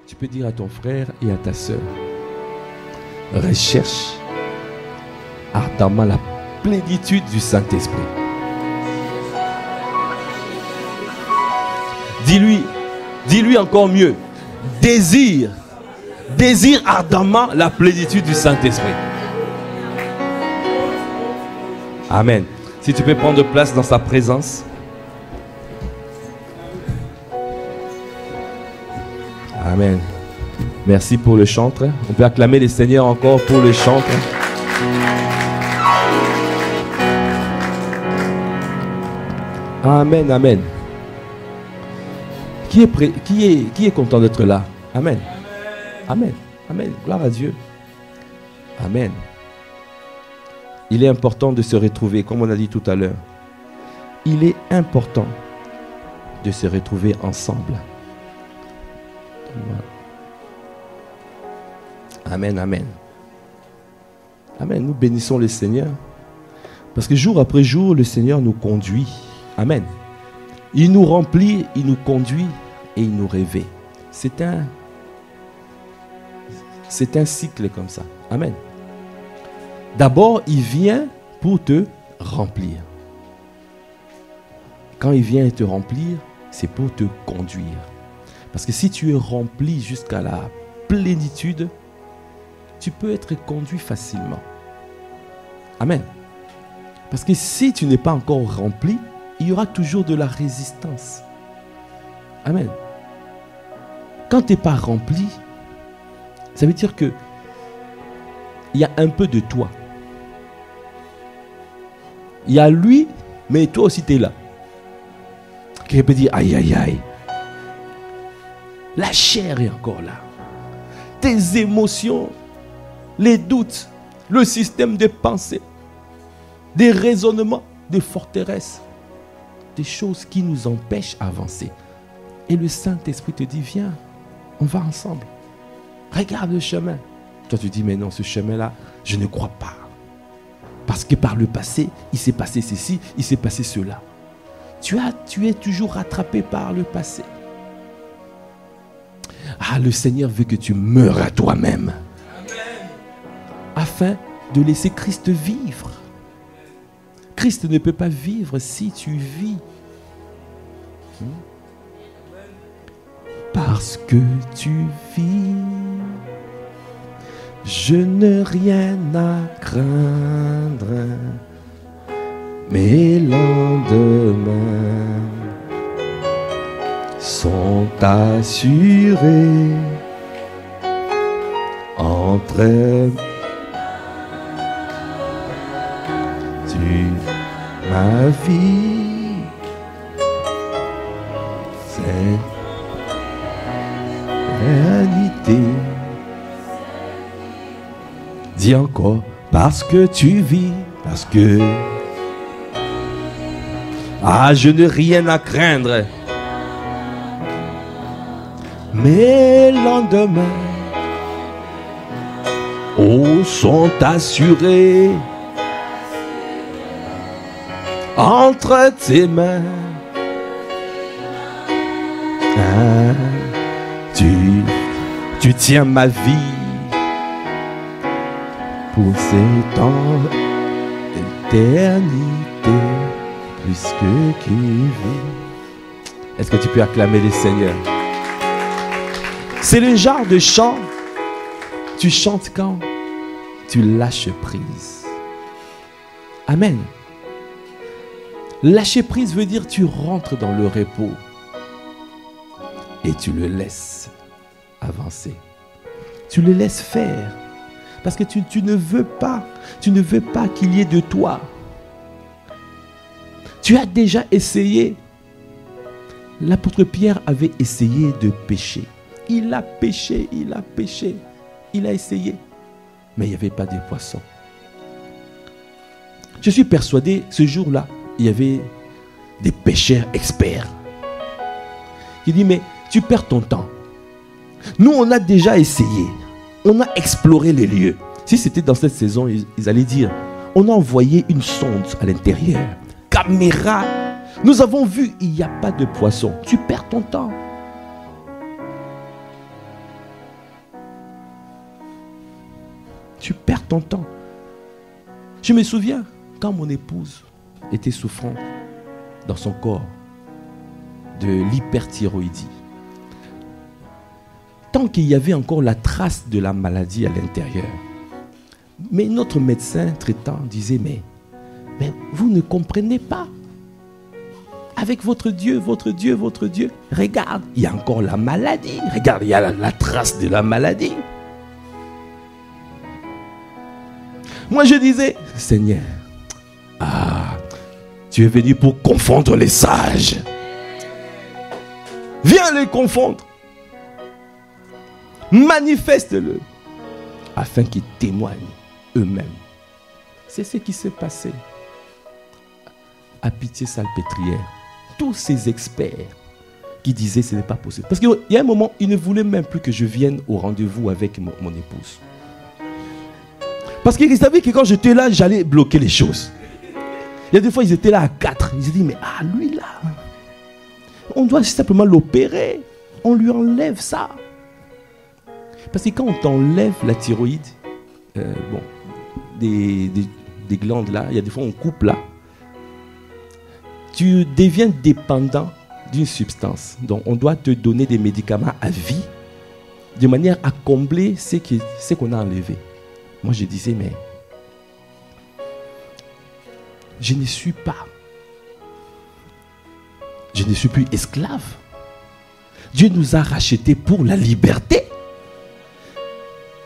tu peux dire à ton frère et à ta sœur, recherche ardemment la plénitude du Saint-Esprit. Dis-lui encore mieux, désire ardemment la plénitude du Saint-Esprit. Amen. Si tu peux prendre place dans sa présence. Amen. Merci pour le chantre. On peut acclamer le Seigneur encore pour le chantre. Amen, amen. Qui est content d'être là? Amen. Amen. Amen. Gloire à Dieu. Amen. Il est important de se retrouver, comme on a dit tout à l'heure. Il est important de se retrouver ensemble. Amen, amen. Amen. Nous bénissons le Seigneur. Parce que jour après jour, le Seigneur nous conduit. Amen. Il nous remplit, il nous conduit et il nous réveille. C'est un cycle comme ça. Amen. D'abord, il vient pour te remplir. Quand il vient te remplir, c'est pour te conduire. Parce que si tu es rempli jusqu'à la plénitude, tu peux être conduit facilement. Amen. Parce que si tu n'es pas encore rempli, il y aura toujours de la résistance. Amen. Quand tu n'es pas rempli, ça veut dire que il y a un peu de toi. Il y a lui, mais toi aussi tu es là. Quelqu'un peut dire, aïe, aïe, aïe. La chair est encore là. Tes émotions, les doutes, le système de pensée, des raisonnements, des forteresses, des choses qui nous empêchent d'avancer. Et le Saint-Esprit te dit, viens, on va ensemble. Regarde le chemin. Toi tu dis, mais non, ce chemin-là, je ne crois pas. Parce que par le passé, il s'est passé ceci, il s'est passé cela. Tu es toujours rattrapé par le passé. Ah, le Seigneur veut que tu meures à toi-même. Afin de laisser Christ vivre. Christ ne peut pas vivre si tu vis. Parce que tu vis, je n'ai rien à craindre. Mes lendemains sont assurés entre ma vie. C'est réalité. Dis encore, parce que tu vis, parce que je n'ai rien à craindre. Mes lendemains sont assurés entre tes mains. Tu tiens ma vie pour ces temps d'éternité, puisque qui vit. Est-ce que tu peux acclamer le Seigneur? C'est le genre de chant tu chantes quand tu lâches prise. Amen. Lâcher prise veut dire tu rentres dans le repos et tu le laisses avancer. Tu le laisses faire parce que tu ne veux pas qu'il y ait de toi. Tu as déjà essayé. L'apôtre Pierre avait essayé de pécher. Il a péché, il a essayé, mais il n'y avait pas de poissons. Je suis persuadé, ce jour-là, il y avait des pêcheurs experts. Il dit, mais tu perds ton temps. Nous, on a déjà essayé. On a exploré les lieux. Si c'était dans cette saison, ils allaient dire, on a envoyé une sonde à l'intérieur. Caméra. Nous avons vu, il n'y a pas de poisson. Tu perds ton temps. Tu perds ton temps. Je me souviens, quand mon épouse était souffrante dans son corps de l'hyperthyroïdie, tant qu'il y avait encore la trace de la maladie à l'intérieur, mais notre médecin traitant disait, mais vous ne comprenez pas. Avec votre Dieu, regarde, il y a encore la maladie. Regarde, il y a la trace de la maladie. Moi, je disais, Seigneur, tu es venu pour confondre les sages. Viens les confondre. Manifeste-le afin qu'ils témoignent eux-mêmes. C'est ce qui s'est passé à Pitié-Salpêtrière. Tous ces experts qui disaient que ce n'est pas possible. Parce qu'il y a un moment, ils ne voulaient même plus que je vienne au rendez-vous avec mon épouse. Parce qu'ils savaient que quand j'étais là, j'allais bloquer les choses. Il y a des fois, ils étaient là à 4. Ils se disent, mais lui là, on doit simplement l'opérer. On lui enlève ça. Parce que quand on t'enlève la thyroïde, des glandes là, il y a des fois on coupe là, tu deviens dépendant d'une substance. Donc on doit te donner des médicaments à vie de manière à combler ce qu'on a enlevé. Moi je disais, mais je ne suis plus esclave. Dieu nous a rachetés pour la liberté.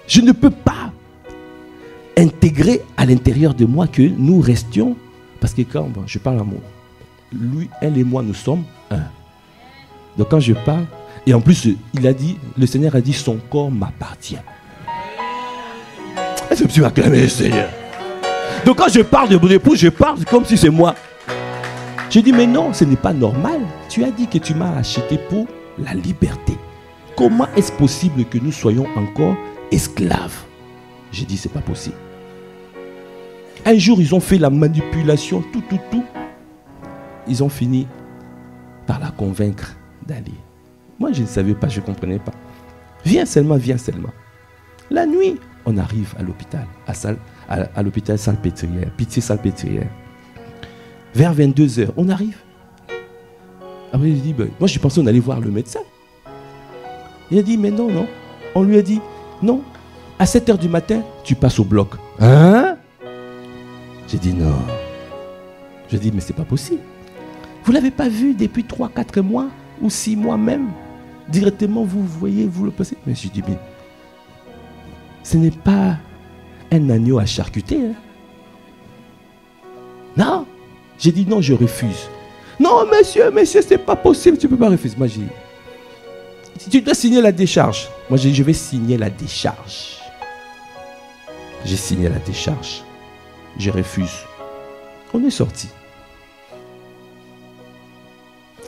Je ne peux pas intégrer à l'intérieur de moi que nous restions, parce que quand je parle à moi, lui, elle et moi, nous sommes un. Donc quand je parle, et en plus, il a dit, le Seigneur a dit, son corps m'appartient. Est-ce que tu vas acclamer le Seigneur? Donc quand je parle de mon épouse, je parle comme si c'est moi. Je dis, mais non, ce n'est pas normal. Tu as dit que tu m'as acheté pour la liberté. Comment est-ce possible que nous soyons encore esclaves? J'ai dit, c'est pas possible. Un jour, ils ont fait la manipulation, tout. Ils ont fini par la convaincre d'aller. Moi, je ne savais pas, je ne comprenais pas. Viens seulement. La nuit, on arrive à l'hôpital, à l'hôpital Salpêtrière, Pitié-Salpêtrière. Vers 22h, on arrive. Après, il dit, moi, je pensais qu'on allait voir le médecin. Il a dit, mais non. On lui a dit, non, à 7h du matin, tu passes au bloc. Hein? J'ai dit, non. J'ai dit, mais c'est pas possible. Vous ne l'avez pas vu depuis 3-4 mois ou 6 mois même. Directement, vous voyez, vous le passez. Mais j'ai dit, mais ce n'est pas un agneau à charcuter. Hein? Non. J'ai dit, non, je refuse. Non, monsieur, c'est pas possible, tu ne peux pas refuser. Moi, j'ai dit, tu dois signer la décharge. Moi, j'ai dit, je vais signer la décharge. J'ai signé la décharge. Je refuse. On est sorti.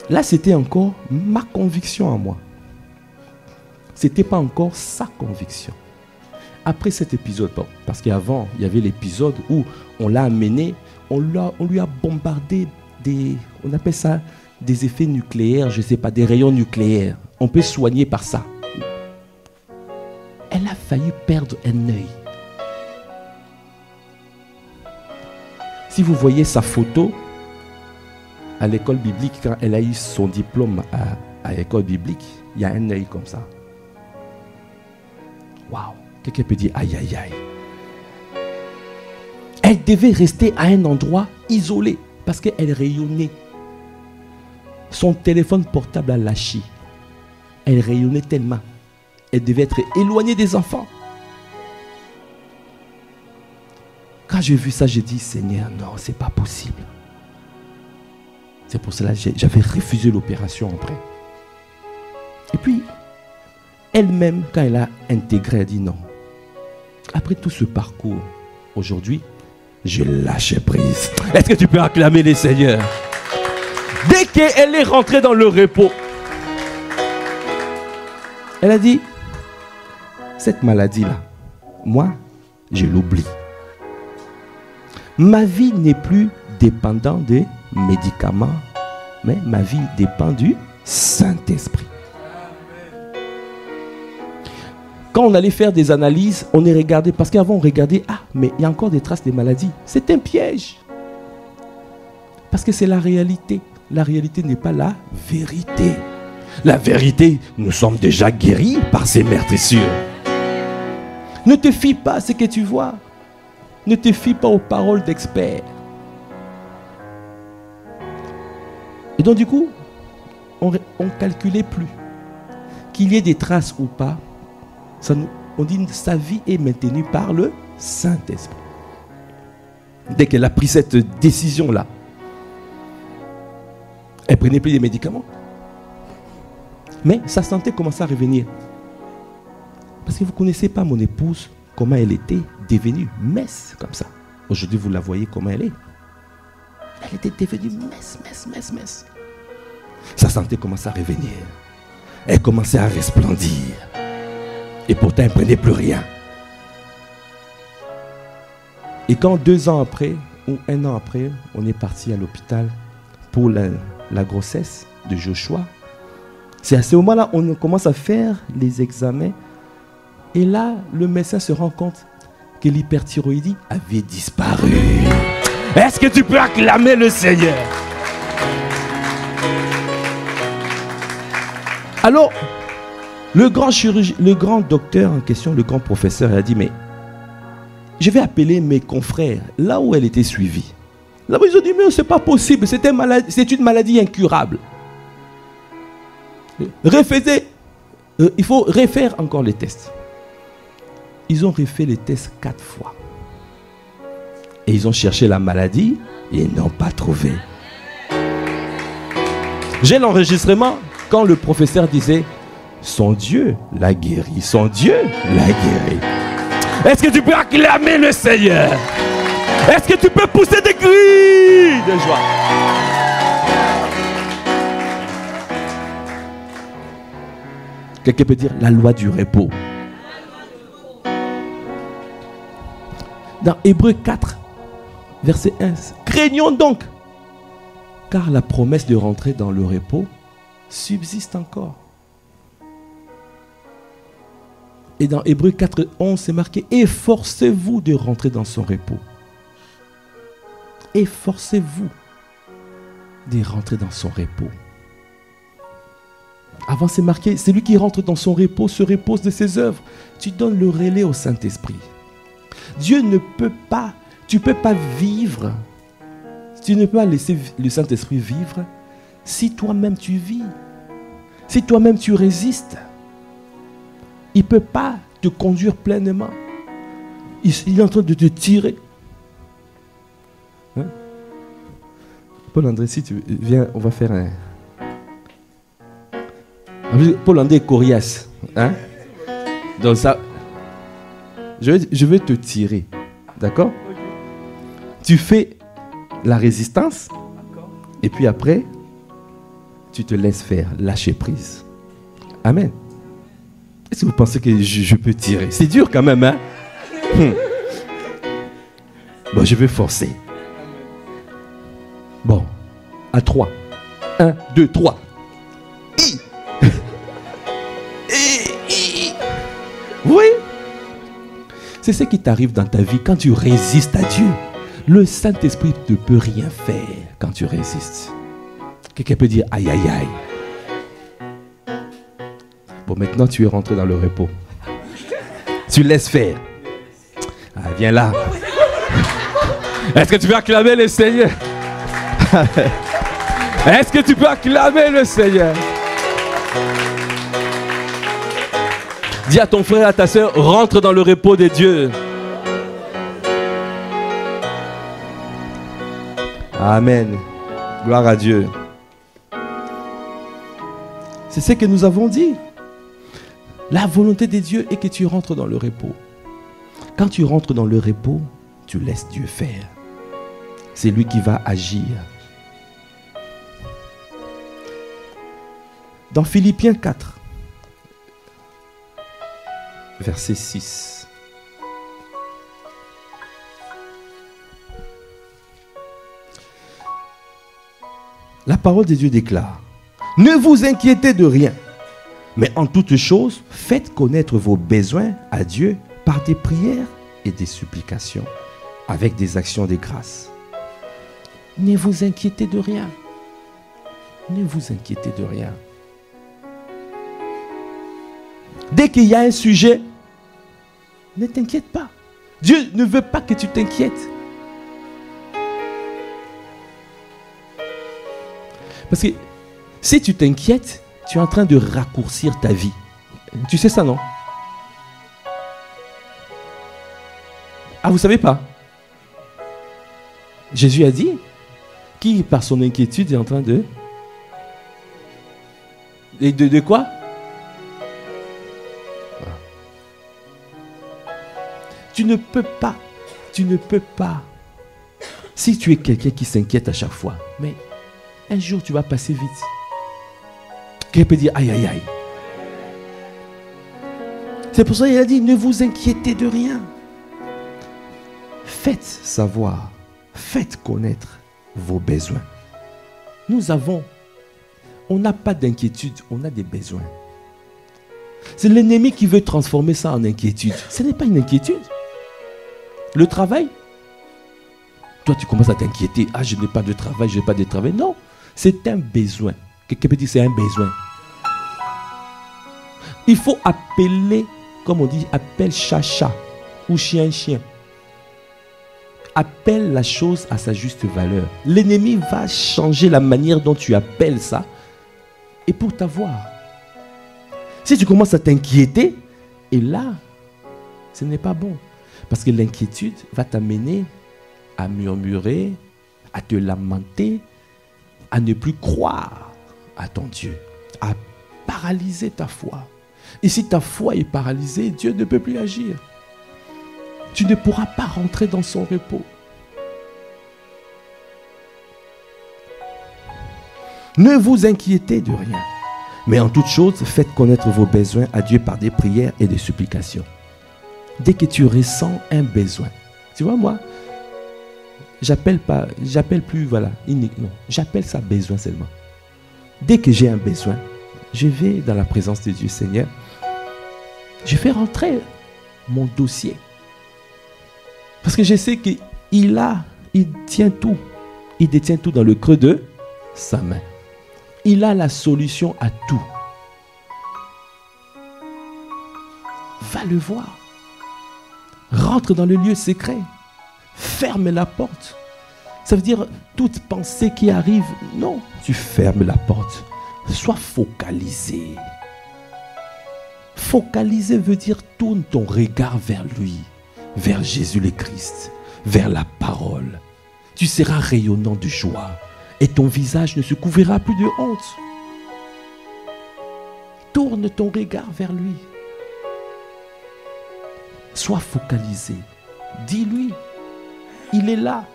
Là, c'était encore ma conviction à moi. Ce n'était pas encore sa conviction. Après cet épisode, parce qu'avant, il y avait l'épisode où on l'a amené, on lui a bombardé on appelle ça des effets nucléaires, je ne sais pas, des rayons nucléaires. On peut soigner par ça. Elle a failli perdre un œil. Si vous voyez sa photo à l'école biblique, quand elle a eu son diplôme à l'école biblique, il y a un œil comme ça. Waouh! Quelqu'un peut dire aïe aïe aïe. Elle devait rester à un endroit isolé parce qu'elle rayonnait. Son téléphone portable a lâché. Elle rayonnait tellement. Elle devait être éloignée des enfants. Quand j'ai vu ça, j'ai dit, Seigneur, non, c'est pas possible. C'est pour cela que j'avais refusé l'opération après. Et puis, elle-même, quand elle a intégré, elle a dit non. Après tout ce parcours, aujourd'hui, je lâche prise. Est-ce que tu peux acclamer les seigneurs? Dès qu'elle est rentrée dans le repos, elle a dit, cette maladie-là, moi, je l'oublie. Ma vie n'est plus dépendante des médicaments, mais ma vie dépend du Saint-Esprit. Quand on allait faire des analyses, on est regardé, parce qu'avant on regardait, ah, mais il y a encore des traces des maladies. C'est un piège. Parce que c'est la réalité. La réalité n'est pas la vérité. La vérité, nous sommes déjà guéris par ces meurtrissures. Ne te fie pas à ce que tu vois. Ne te fie pas aux paroles d'experts. Et donc du coup, on ne calculait plus. Qu'il y ait des traces ou pas, on dit que sa vie est maintenue par le Saint-Esprit. Dès qu'elle a pris cette décision-là, elle ne prenait plus des médicaments. Mais sa santé commençait à revenir. Parce que vous ne connaissez pas mon épouse, comment elle était devenue messe comme ça. Aujourd'hui, vous la voyez comment elle est. Elle était devenue messe. Sa santé commençait à revenir. Elle commençait à resplendir. Et pourtant, elle ne prenait plus rien. Et quand 2 ans après, ou 1 an après, on est parti à l'hôpital pour la grossesse de Joshua, c'est à ce moment-là on commence à faire les examens. Et là, le médecin se rend compte que l'hyperthyroïdie avait disparu. Est-ce que tu peux acclamer le Seigneur? Alors, le grand docteur en question, le grand professeur, il a dit, mais je vais appeler mes confrères là où elle était suivie. Là-bas, ils ont dit, mais c'est pas possible, c'est une maladie incurable. Il faut refaire encore les tests. Ils ont refait les tests 4 fois. Et ils ont cherché la maladie et ils n'ont pas trouvé. J'ai l'enregistrement quand le professeur disait, son Dieu l'a guéri, son Dieu l'a guéri. Est-ce que tu peux acclamer le Seigneur? Est-ce que tu peux pousser des cris de joie? Quelqu'un peut dire la loi du repos. Dans Hébreux 4, verset 1, craignons donc, car la promesse de rentrer dans le repos subsiste encore. Et dans Hébreux 4, 11, c'est marqué, efforcez-vous de rentrer dans son repos. Efforcez-vous de rentrer dans son repos. Avant, c'est marqué, celui qui rentre dans son repos se repose de ses œuvres. Tu donnes le relais au Saint-Esprit. Dieu ne peut pas, tu ne peux pas vivre, tu ne peux pas laisser le Saint-Esprit vivre si toi-même tu vis, si toi-même tu résistes. Il ne peut pas te conduire pleinement. Il est en train de te tirer. Hein? Paul-André, si tu viens, on va faire un... Paul-André est coriace. Hein? Donc ça... Je vais te tirer. D'accord? Tu fais la résistance. Et puis après, tu te laisses faire. Lâcher prise. Amen. Est-ce que vous pensez que je peux tirer? C'est dur quand même, hein? Bon, je vais forcer. Bon, à 3. 1, 2, 3. Oui. C'est ce qui t'arrive dans ta vie quand tu résistes à Dieu. Le Saint-Esprit ne peut rien faire quand tu résistes. Quelqu'un peut dire aïe aïe aïe. Bon, maintenant tu es rentré dans le repos. Tu laisses faire. Ah, viens là. Est-ce que tu peux acclamer le Seigneur? Est-ce que tu peux acclamer le Seigneur? Dis à ton frère, à ta soeur, rentre dans le repos de Dieu. Amen. Gloire à Dieu. C'est ce que nous avons dit. La volonté de Dieu est que tu rentres dans le repos. Quand tu rentres dans le repos, tu laisses Dieu faire. C'est lui qui va agir. Dans Philippiens 4, verset 6. La parole de Dieu déclare, ne vous inquiétez de rien, Mais en toute chose, faites connaître vos besoins à Dieu par des prières et des supplications, avec des actions de grâce. Ne vous inquiétez de rien. Ne vous inquiétez de rien. Dès qu'il y a un sujet, ne t'inquiète pas. Dieu ne veut pas que tu t'inquiètes. Parce que si tu t'inquiètes, tu es en train de raccourcir ta vie. Tu sais ça, non? Ah, vous ne savez pas? Jésus a dit, qui par son inquiétude est en train de... Et de quoi? Tu ne peux pas. Si tu es quelqu'un qui s'inquiète à chaque fois, mais un jour tu vas passer vite. Quelqu'un peut dire aïe aïe aïe. C'est pour ça qu'il a dit ne vous inquiétez de rien. Faites savoir, faites connaître vos besoins. On n'a pas d'inquiétude, on a des besoins. C'est l'ennemi qui veut transformer ça en inquiétude. Ce n'est pas une inquiétude. Le travail, toi tu commences à t'inquiéter. Ah, je n'ai pas de travail, je n'ai pas de travail. Non, c'est un besoin. Quelqu'un peut dire c'est un besoin. Il faut appeler, comme on dit, appelle chat ou chien. Appelle la chose à sa juste valeur. L'ennemi va changer la manière dont tu appelles ça et pour t'avoir. Si tu commences à t'inquiéter, et là, ce n'est pas bon. Parce que l'inquiétude va t'amener à murmurer, à te lamenter, à ne plus croire à ton Dieu, à paralyser ta foi. Et si ta foi est paralysée, Dieu ne peut plus agir. Tu ne pourras pas rentrer dans son repos. Ne vous inquiétez de rien, mais en toute chose, faites connaître vos besoins à Dieu par des prières et des supplications. Dès que tu ressens un besoin, tu vois, moi, j'appelle plus, voilà, uniquement, j'appelle ça besoin seulement. Dès que j'ai un besoin, je vais dans la présence de Dieu, Seigneur, je fais rentrer mon dossier. Parce que je sais qu'il tient tout. Il détient tout dans le creux de sa main. Il a la solution à tout. Va le voir. Rentre dans le lieu secret. Ferme la porte. Ça veut dire toute pensée qui arrive. Non, tu fermes la porte. Sois focalisé. Focaliser veut dire tourne ton regard vers lui, vers Jésus le Christ, vers la parole. Tu seras rayonnant de joie et ton visage ne se couvrira plus de honte. Tourne ton regard vers lui. Sois focalisé. Dis-lui, il est là,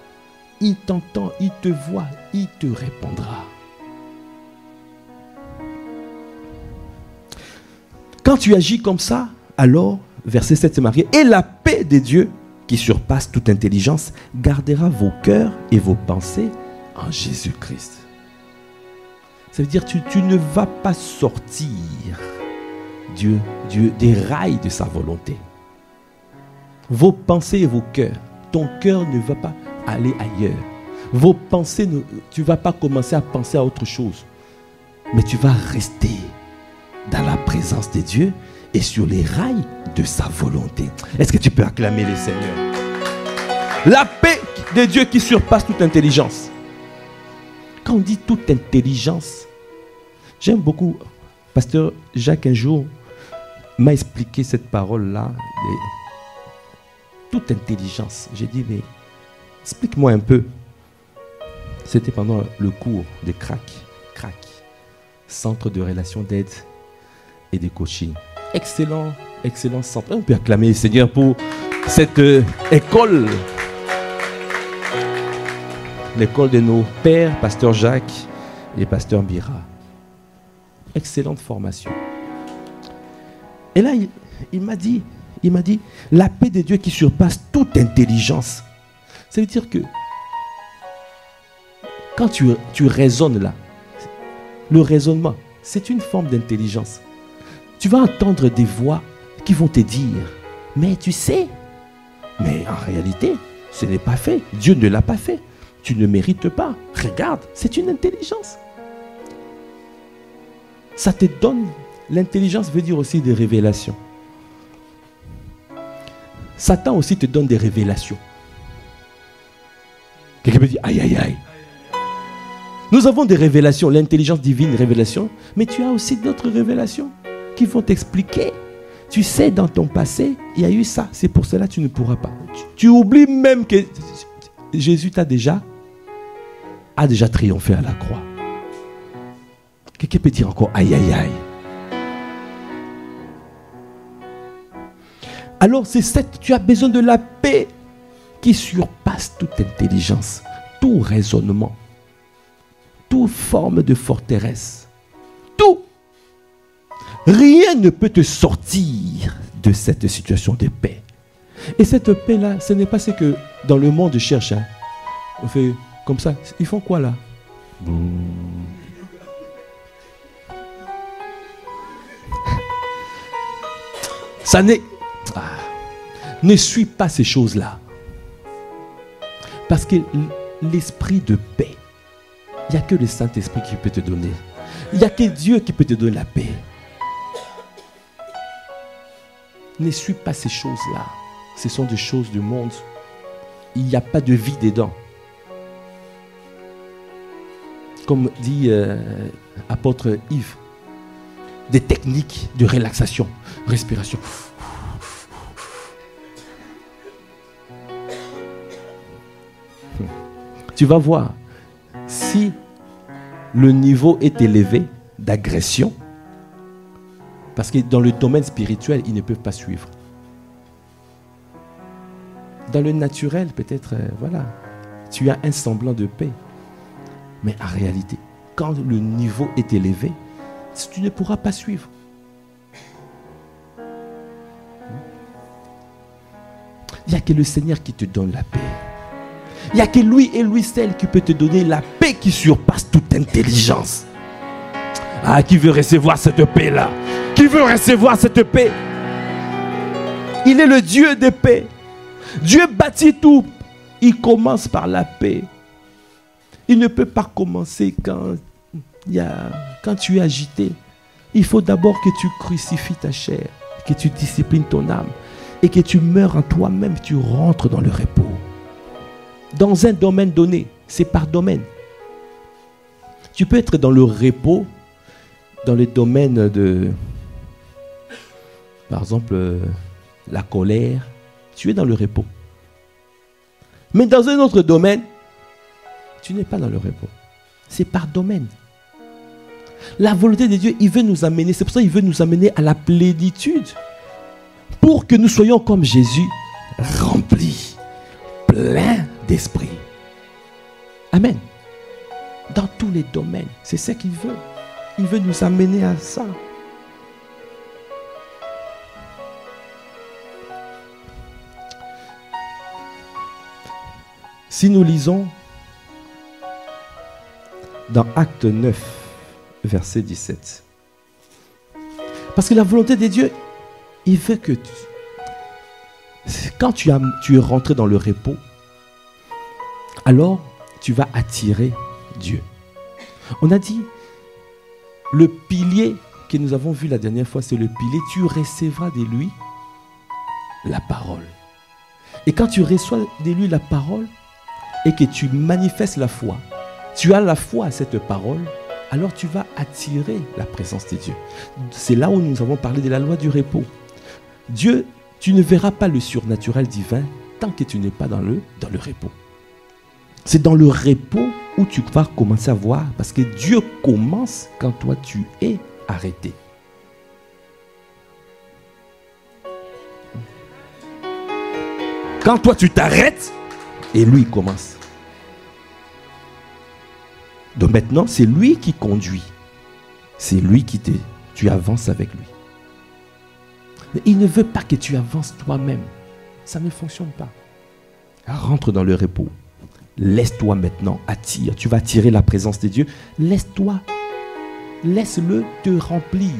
il t'entend, il te voit, il te répondra. Quand tu agis comme ça, alors, verset 7 c'est marqué, et la paix de Dieu, qui surpasse toute intelligence, gardera vos cœurs et vos pensées en Jésus-Christ. Ça veut dire que tu ne vas pas sortir Dieu des rails de sa volonté. Vos pensées et vos cœurs, ton cœur ne va pas aller ailleurs. Vos pensées, tu ne vas pas commencer à penser à autre chose. Mais tu vas rester dans la présence de Dieu et sur les rails de sa volonté. Est-ce que tu peux acclamer le Seigneur? La paix de Dieu qui surpasse toute intelligence. Quand on dit toute intelligence, j'aime beaucoup, Pasteur Jacques un jour m'a expliqué cette parole-là, toute intelligence. J'ai dit, mais explique-moi un peu. C'était pendant le cours de CRAC, Centre de relations d'aide et de coaching. Excellent centre. On peut acclamer le Seigneur pour cette école. L'école de nos pères, Pasteur Jacques et Pasteur Mira. Excellente formation. Et là, il m'a dit, la paix de Dieu qui surpasse toute intelligence. Ça veut dire que quand tu raisonnes là, le raisonnement, c'est une forme d'intelligence. Tu vas entendre des voix qui vont te dire, mais tu sais, mais en réalité, ce n'est pas fait. Dieu ne l'a pas fait. Tu ne mérites pas. Regarde, c'est une intelligence. Ça te donne, l'intelligence veut dire aussi des révélations. Satan aussi te donne des révélations. Quelqu'un peut dire, aïe, aïe, aïe. Nous avons des révélations, l'intelligence divine, révélation, mais tu as aussi d'autres révélations qui vont t'expliquer. Tu sais, dans ton passé, il y a eu ça. C'est pour cela que tu ne pourras pas. Tu oublies même que Jésus a déjà triomphé à la croix. Quelqu'un peut dire encore, aïe, aïe, aïe. Alors, tu as besoin de la paix qui surpasse toute intelligence, tout raisonnement, toute forme de forteresse, tout. Rien ne peut te sortir de cette situation de paix. Et cette paix-là, ce n'est pas ce que dans le monde cherche. Hein. On fait comme ça. Ils font quoi là? Ça n'est... Ne suis pas ces choses-là. Parce que l'esprit de paix, il n'y a que le Saint-Esprit qui peut te donner. Il n'y a que Dieu qui peut te donner la paix. Ne suis pas ces choses-là. Ce sont des choses du monde. Il n'y a pas de vie dedans. Comme dit apôtre Yves, des techniques de relaxation, respiration. Tu vas voir, si le niveau est élevé d'agression, parce que dans le domaine spirituel, ils ne peuvent pas suivre. Dans le naturel, peut-être, voilà, tu as un semblant de paix. Mais en réalité, quand le niveau est élevé, tu ne pourras pas suivre. Il n'y a que le Seigneur qui te donne la paix. Il n'y a que lui et lui seul qui peut te donner la paix qui surpasse toute intelligence. Ah, qui veut recevoir cette paix-là? Qui veut recevoir cette paix? Il est le Dieu de paix. Dieu bâtit tout. Il commence par la paix. Il ne peut pas commencer quand tu es agité. Il faut d'abord que tu crucifies ta chair, que tu disciplines ton âme et que tu meurs en toi-même, tu rentres dans le repos. Dans un domaine donné, c'est par domaine. Tu peux être dans le repos, dans le domaine de, par exemple, la colère. Tu es dans le repos. Mais dans un autre domaine, tu n'es pas dans le repos. C'est par domaine. La volonté de Dieu, il veut nous amener, c'est pour ça qu'il veut nous amener à la plénitude. Pour que nous soyons comme Jésus, remplis, pleins d'esprit. Amen. Dans tous les domaines, c'est ce qu'il veut. Il veut nous amener à ça. Si nous lisons dans Acte 9, verset 17. Parce que la volonté de Dieu, il veut que quand tu es rentré dans le repos, alors tu vas attirer Dieu. On a dit, le pilier que nous avons vu la dernière fois, c'est le pilier, tu recevras de lui la parole. Et quand tu reçois de lui la parole et que tu manifestes la foi, tu as la foi à cette parole, alors tu vas attirer la présence de Dieu. C'est là où nous avons parlé de la loi du repos. Dieu, tu ne verras pas le surnaturel divin tant que tu n'es pas dans le repos. C'est dans le repos où tu vas commencer à voir, parce que Dieu commence quand toi tu es arrêté. Quand toi tu t'arrêtes, et lui commence. Donc maintenant, c'est lui qui conduit. C'est lui qui tu avances avec lui. Mais il ne veut pas que tu avances toi-même. Ça ne fonctionne pas. Rentre dans le repos. Laisse-toi maintenant attirer. Tu vas attirer la présence de Dieu. Laisse-toi. Laisse-le te remplir.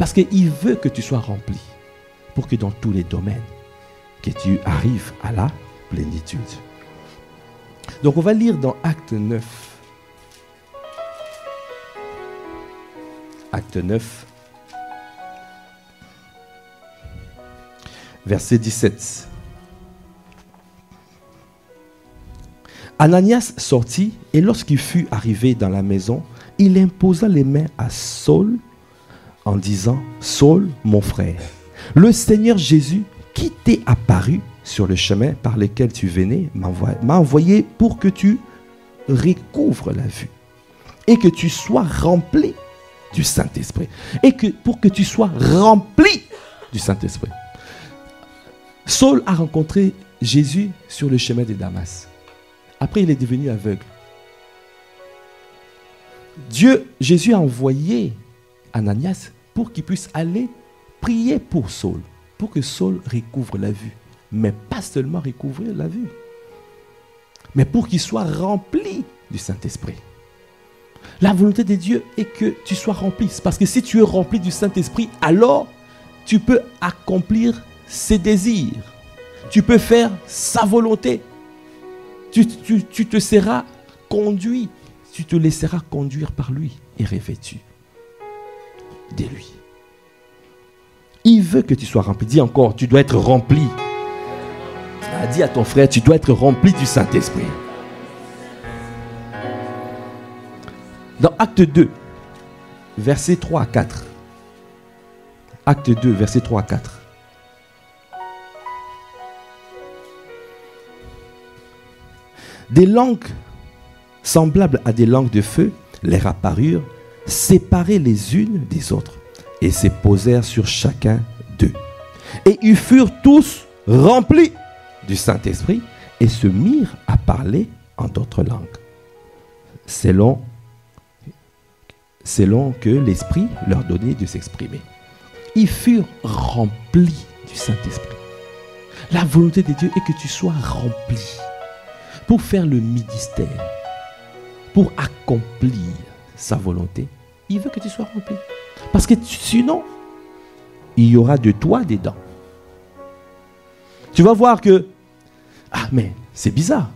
Parce qu'il veut que tu sois rempli. Pour que dans tous les domaines, que tu arrives à la plénitude. Donc on va lire dans Acte 9. Acte 9. Verset 17. Ananias sortit et lorsqu'il fut arrivé dans la maison, il imposa les mains à Saul en disant, Saul, mon frère, le Seigneur Jésus qui t'est apparu sur le chemin par lequel tu venais m'a envoyé pour que tu recouvres la vue et que tu sois rempli du Saint-Esprit. Et que pour que tu sois rempli du Saint-Esprit. Saul a rencontré Jésus sur le chemin de Damas. Après, il est devenu aveugle. Jésus a envoyé Ananias pour qu'il puisse aller prier pour Saul, pour que Saul recouvre la vue. Mais pas seulement recouvrir la vue, mais pour qu'il soit rempli du Saint-Esprit. La volonté de Dieu est que tu sois rempli. Parce que si tu es rempli du Saint-Esprit, alors tu peux accomplir ses désirs. Tu peux faire sa volonté. Tu te seras conduit. Tu te laisseras conduire par lui et revêtu de lui. Il veut que tu sois rempli. Dis encore, tu dois être rempli. Dis à ton frère, tu dois être rempli du Saint-Esprit. Dans Acte 2, versets 3 à 4. Acte 2, versets 3 à 4. Des langues semblables à des langues de feu leur apparurent, séparées les unes des autres, et se posèrent sur chacun d'eux. Et ils furent tous remplis du Saint-Esprit et se mirent à parler en d'autres langues, selon que l'Esprit leur donnait de s'exprimer. Ils furent remplis du Saint-Esprit. La volonté de Dieu est que tu sois rempli pour faire le ministère, pour accomplir sa volonté. Il veut que tu sois rempli. Parce que sinon, il y aura de toi dedans. Tu vas voir que, mais c'est bizarre.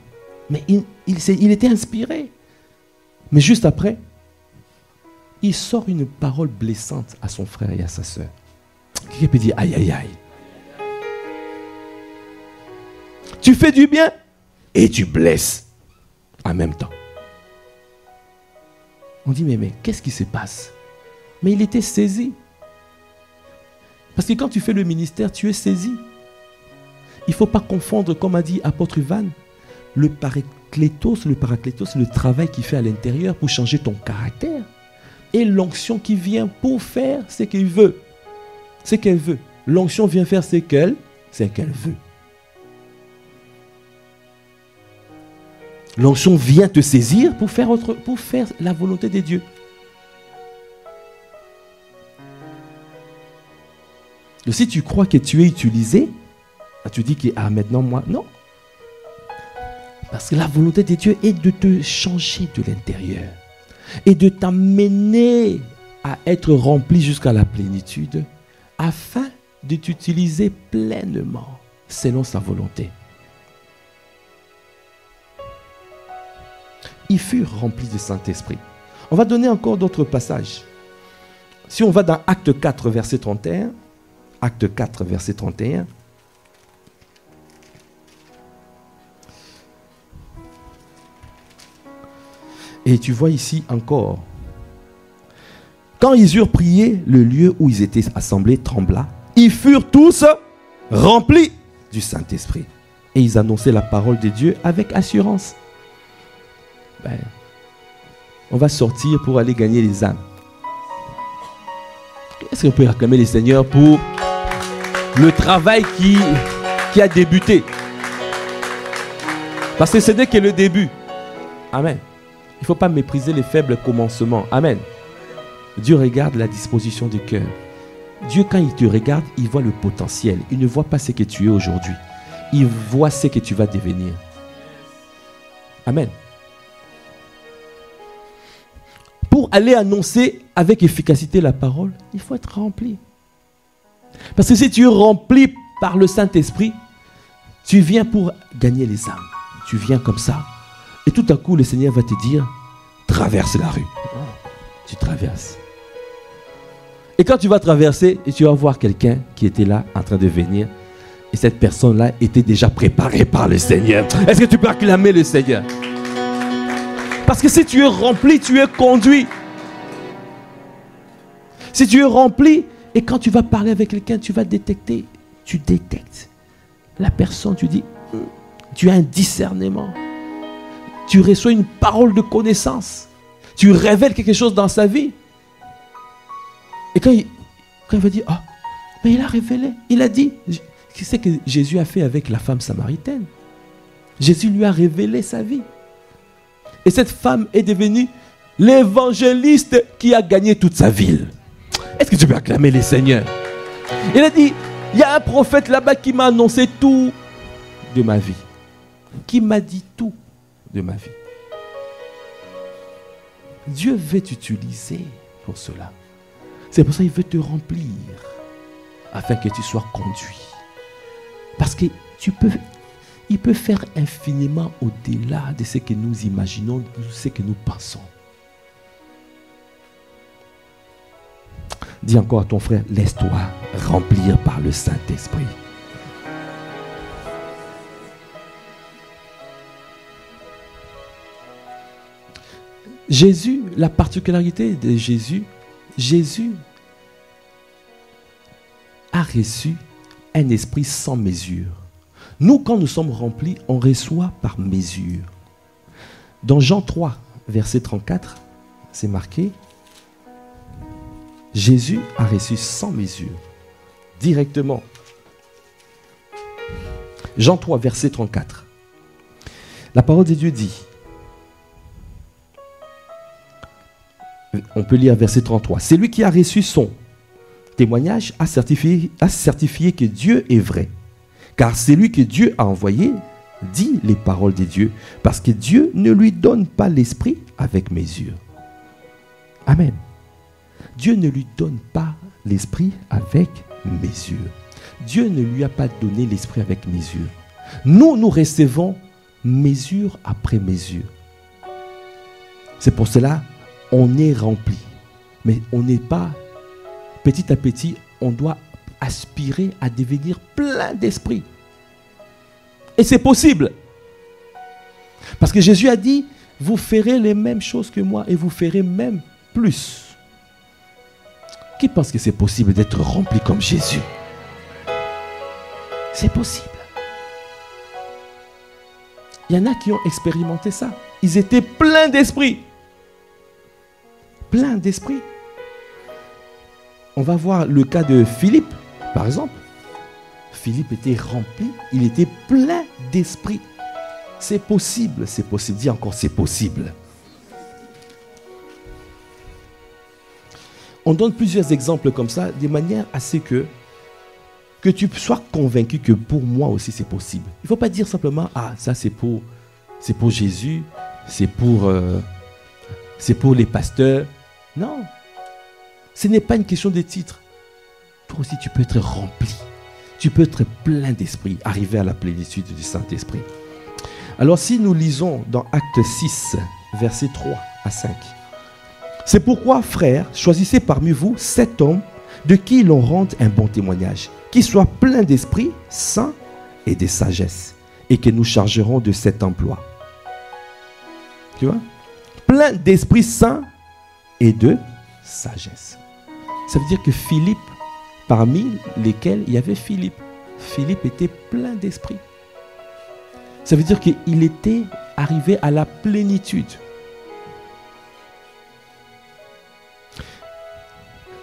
Mais il était inspiré. Mais juste après, il sort une parole blessante à son frère et à sa soeur. Qui peut dire, aïe, aïe, aïe. Tu fais du bien et tu blesses en même temps. On dit, mais qu'est-ce qui se passe? Mais il était saisi. Parce que quand tu fais le ministère, tu es saisi. Il ne faut pas confondre, comme a dit apôtre Ivan, le paraclétos, le travail qu'il fait à l'intérieur pour changer ton caractère. Et l'onction qui vient pour faire ce qu'il veut. Ce qu'elle veut. L'onction vient faire ce qu'elle veut. L'onction vient te saisir pour faire la volonté de Dieu. Et si tu crois que tu es utilisé, tu dis que maintenant moi, non. Parce que la volonté de Dieu est de te changer de l'intérieur et de t'amener à être rempli jusqu'à la plénitude afin de t'utiliser pleinement selon sa volonté. Ils furent remplis du Saint-Esprit. On va donner encore d'autres passages. Si on va dans Acte 4, verset 31, Acte 4, verset 31, et tu vois ici encore, quand ils eurent prié, le lieu où ils étaient assemblés trembla. Ils furent tous remplis du Saint-Esprit. Et ils annonçaient la parole de Dieu avec assurance. On va sortir pour aller gagner les âmes. Est-ce qu'on peut acclamer les Seigneurs pour le travail qui a débuté? Parce que ce n'est que le début. Amen. Il ne faut pas mépriser les faibles commencements. Amen. Dieu regarde la disposition du cœur. Dieu, quand il te regarde, il voit le potentiel. Il ne voit pas ce que tu es aujourd'hui. Il voit ce que tu vas devenir. Amen. Pour aller annoncer avec efficacité la parole, il faut être rempli. Parce que si tu es rempli par le Saint-Esprit, tu viens pour gagner les âmes. Tu viens comme ça. Et tout à coup, le Seigneur va te dire, traverse la rue. Tu traverses. Et quand tu vas traverser, et tu vas voir quelqu'un qui était là en train de venir, et cette personne-là était déjà préparée par le Seigneur. Est-ce que tu peux acclamer le Seigneur? Parce que si tu es rempli, tu es conduit. Si tu es rempli, et quand tu vas parler avec quelqu'un, tu vas détecter. Tu détectes la personne, tu dis, tu as un discernement. Tu reçois une parole de connaissance. Tu révèles quelque chose dans sa vie. Et quand il va dire, ah, mais il a révélé, il a dit, qu'est-ce que Jésus a fait avec la femme samaritaine? Jésus lui a révélé sa vie. Et cette femme est devenue l'évangéliste qui a gagné toute sa ville. Est-ce que tu peux acclamer les seigneurs? Il a dit, il y a un prophète là-bas qui m'a annoncé tout de ma vie. Qui m'a dit tout de ma vie. Dieu veut t'utiliser pour cela. C'est pour ça qu'il veut te remplir afin que tu sois conduit. Parce que il peut faire infiniment au-delà de ce que nous imaginons, de ce que nous pensons. Dis encore à ton frère, laisse-toi remplir par le Saint-Esprit. Jésus, la particularité de Jésus a reçu un esprit sans mesure. Nous, quand nous sommes remplis, on reçoit par mesure. Dans Jean 3, verset 34, c'est marqué, Jésus a reçu sans mesure, directement. Jean 3, verset 34. La parole de Dieu dit, on peut lire verset 33, c'est lui qui a reçu son témoignage a certifié que Dieu est vrai. Car c'est lui que Dieu a envoyé dit les paroles de Dieu, parce que Dieu ne lui donne pas l'esprit avec mesure. Amen. Dieu ne lui donne pas l'esprit avec mesure. Dieu ne lui a pas donné l'esprit avec mesure. Nous recevons mesure après mesure. C'est pour cela on est rempli. Mais on n'est pas, petit à petit, on doit aspirer à devenir plein d'esprit. Et c'est possible. Parce que Jésus a dit, vous ferez les mêmes choses que moi et vous ferez même plus. Qui pense que c'est possible d'être rempli comme Jésus? C'est possible. Il y en a qui ont expérimenté ça. Ils étaient pleins d'esprit. Plein d'esprit. On va voir le cas de Philippe, par exemple. Philippe était rempli, il était plein d'esprit. C'est possible, c'est possible. Dis encore, c'est possible. On donne plusieurs exemples comme ça, de manière à ce que tu sois convaincu que pour moi aussi c'est possible. Il ne faut pas dire simplement, ah, ça c'est pour Jésus, c'est pour les pasteurs. Non, ce n'est pas une question de titre. Toi aussi tu peux être rempli. Tu peux être plein d'esprit, arriver à la plénitude du Saint-Esprit. Alors si nous lisons dans Acte 6, versets 3 à 5. C'est pourquoi, frères, choisissez parmi vous 7 hommes de qui l'on rende un bon témoignage, qui soient pleins d'esprit, saints et de sagesse, et que nous chargerons de cet emploi. Tu vois? Plein d'esprit saint et de sagesse. Ça veut dire que Philippe, parmi lesquels il y avait Philippe était plein d'esprit. Ça veut dire qu'il était arrivé à la plénitude.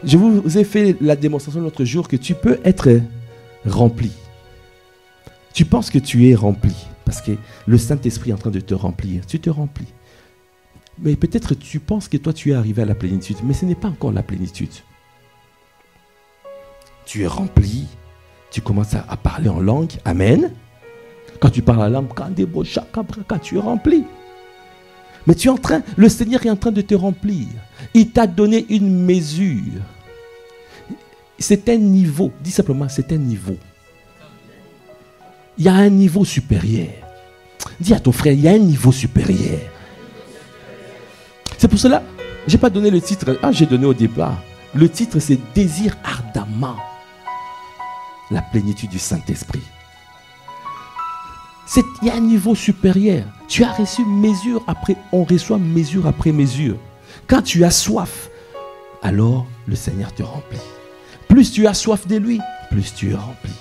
Je vous ai fait la démonstration l'autre jour que tu peux être rempli. Tu penses que tu es rempli parce que le Saint-Esprit est en train de te remplir. Tu te remplis. Mais peut-être tu penses que toi tu es arrivé à la plénitude, mais ce n'est pas encore la plénitude. Tu es rempli, tu commences à parler en langue. Amen. Quand tu parles en langue, quand tu es rempli. Mais le Seigneur est en train de te remplir. Il t'a donné une mesure. C'est un niveau. Dis simplement, c'est un niveau. Il y a un niveau supérieur. Dis à ton frère, il y a un niveau supérieur. C'est pour cela, je n'ai pas donné le titre. J'ai donné au départ. Le titre, c'est Désir ardemment la plénitude du Saint-Esprit. Il y a un niveau supérieur. Tu as reçu mesure après, on reçoit mesure après mesure. Quand tu as soif, alors le Seigneur te remplit. Plus tu as soif de lui, plus tu es rempli.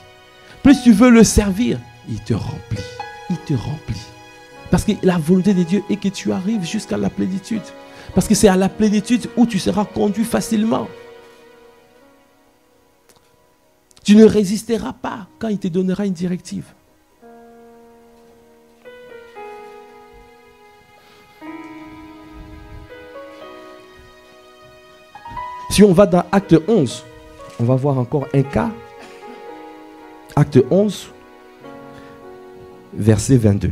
Plus tu veux le servir, il te remplit. Il te remplit. Parce que la volonté de Dieu est que tu arrives jusqu'à la plénitude. Parce que c'est à la plénitude où tu seras conduit facilement. Tu ne résisteras pas quand il te donnera une directive. Si on va dans Acte 11, on va voir encore un cas. Acte 11, verset 22.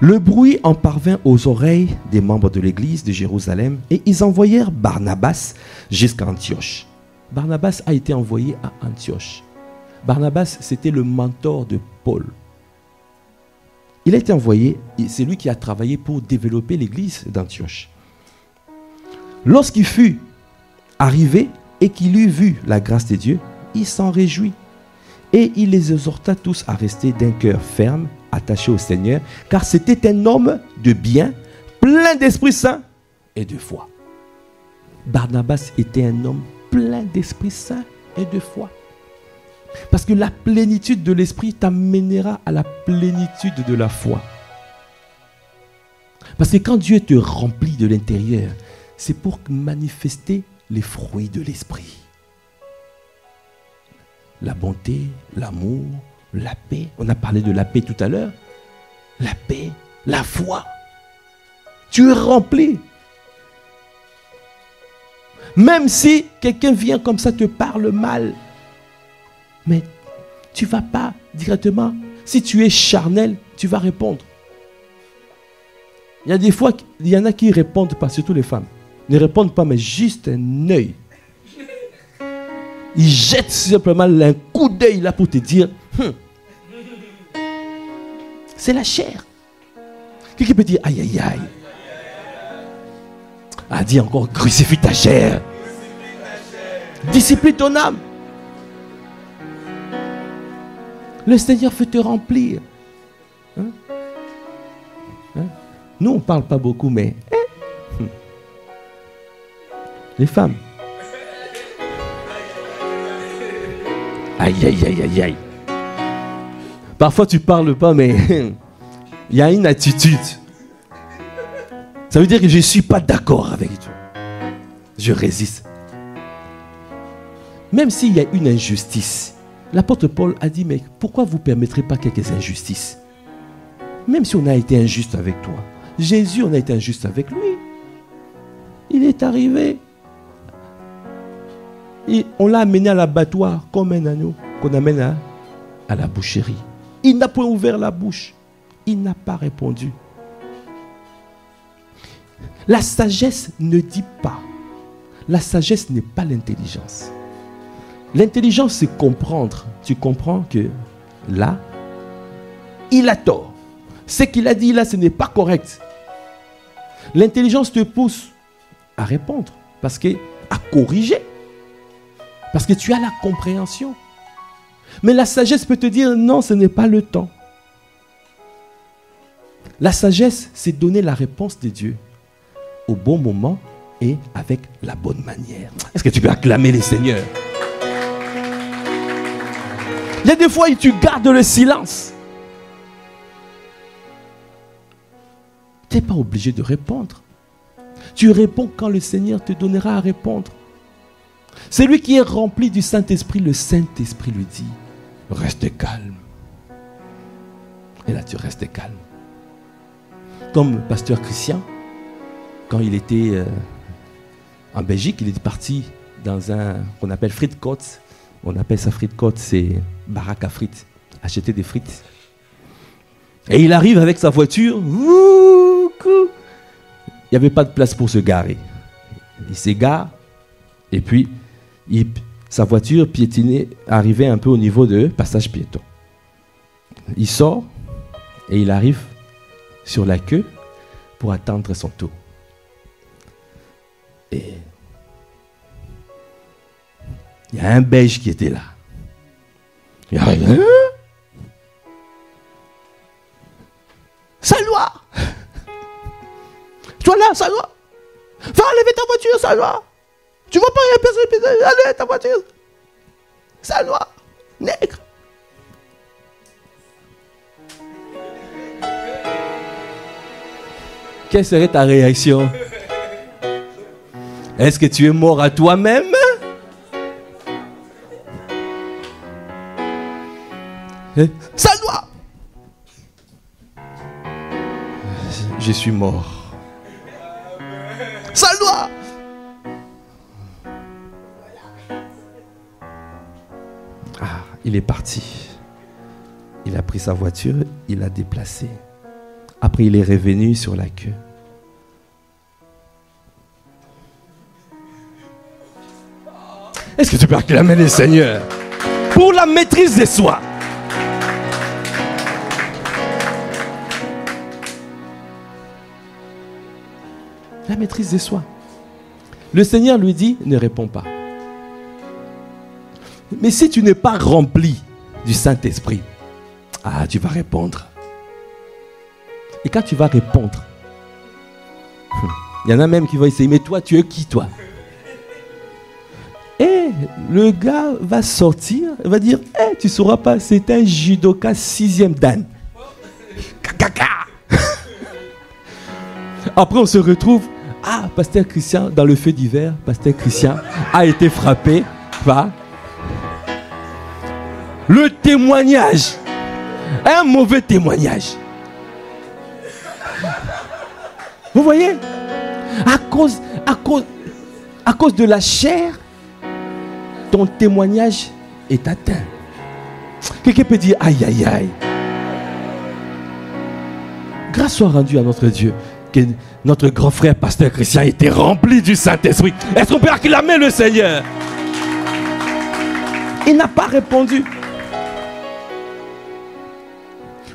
Le bruit en parvint aux oreilles des membres de l'église de Jérusalem et ils envoyèrent Barnabas jusqu'à Antioche. Barnabas a été envoyé à Antioche. Barnabas, c'était le mentor de Paul. Il a été envoyé, c'est lui qui a travaillé pour développer l'église d'Antioche. Lorsqu'il fut arrivé et qu'il eut vu la grâce de Dieu, il s'en réjouit. Et il les exhorta tous à rester d'un cœur ferme, attaché au Seigneur, car c'était un homme de bien, plein d'Esprit Saint et de foi. Barnabas était un homme plein d'Esprit Saint et de foi. Parce que la plénitude de l'Esprit t'amènera à la plénitude de la foi. Parce que quand Dieu te remplit de l'intérieur, c'est pour manifester les fruits de l'Esprit. La bonté, l'amour, la paix. On a parlé de la paix tout à l'heure. La paix, la foi. Tu es rempli. Même si quelqu'un vient comme ça te parle mal, mais tu ne vas pas directement. Si tu es charnel, tu vas répondre. Il y a des fois, il y en a qui ne répondent pas, surtout les femmes. Ne répondent pas, mais juste un œil. Ils jettent simplement un coup d'œil là pour te dire, c'est la chair. Quelqu'un peut dire, aïe, aïe, aïe. Ah, dis encore, crucifie ta chair. Discipline ton âme. Le Seigneur veut te remplir. Nous, on ne parle pas beaucoup, mais les femmes. Aïe, aïe, aïe, aïe, aïe. Parfois, tu ne parles pas, mais il y a une attitude. Ça veut dire que je ne suis pas d'accord avec toi. Je résiste. Même s'il y a une injustice, l'apôtre Paul a dit, mais pourquoi vous ne permettrez pas quelques injustices? Même si on a été injuste avec toi. Jésus, on a été injuste avec lui. Il est arrivé. Et on l'a amené à l'abattoir comme un agneau qu'on amène à la boucherie. Il n'a point ouvert la bouche. Il n'a pas répondu. La sagesse ne dit pas. La sagesse n'est pas l'intelligence. L'intelligence, c'est comprendre. Tu comprends que là, il a tort. Ce qu'il a dit là, ce n'est pas correct. L'intelligence te pousse à répondre, à corriger. Parce que tu as la compréhension. Mais la sagesse peut te dire, non, ce n'est pas le temps. La sagesse, c'est donner la réponse de Dieu au bon moment et avec la bonne manière. Est-ce que tu peux acclamer les seigneurs? Il y a des fois où tu gardes le silence. Tu n'es pas obligé de répondre. Tu réponds quand le Seigneur te donnera à répondre. Celui qui est rempli du Saint-Esprit, le Saint-Esprit lui dit, reste calme. Et là, tu restes calme. Comme le pasteur Christian, quand il était en Belgique, il est parti dans un qu'on appelle frites côtes. On appelle ça frites côtes, c'est baraque à frites. Acheter des frites. Et il arrive avec sa voiture. Il n'y avait pas de place pour se garer. Il s'égare. Et puis, sa voiture piétinait, arrivait un peu au niveau de passage piéton. Il sort et il arrive sur la queue pour attendre son tour. Et il y a un Belge qui était là. Il arrive. Hein? Salwa! Toi là, Salwa! Va enlever ta voiture, Salwa! Tu vois pas, il y a personne, allez, ta voiture! Salwa! Nègre! Quelle serait ta réaction? Est-ce que tu es mort à toi-même? Salwa! Je suis mort. Salwa! Il est parti. Il a pris sa voiture, il l'a déplacée. Après, il est revenu sur la queue. Est-ce que tu peux acclamer le Seigneur pour la maîtrise de soi? La maîtrise de soi. Le Seigneur lui dit, ne réponds pas. Mais si tu n'es pas rempli du Saint-Esprit, tu vas répondre. Et quand tu vas répondre, il y en a même qui vont essayer, mais toi, tu es qui, toi? Et le gars va sortir, il va dire, tu ne sauras pas, c'est un judoka 6e dan. Après, on se retrouve, Pasteur Christian, dans le feu d'hiver, Pasteur Christian a été frappé par le témoignage. Un mauvais témoignage. Vous voyez? À cause de la chair, ton témoignage est atteint. Quelqu'un peut dire aïe aïe aïe. Grâce soit rendue à notre Dieu que notre grand frère Pasteur Christian était rempli du Saint-Esprit. Est-ce qu'on peut acclamer le Seigneur? Il n'a pas répondu.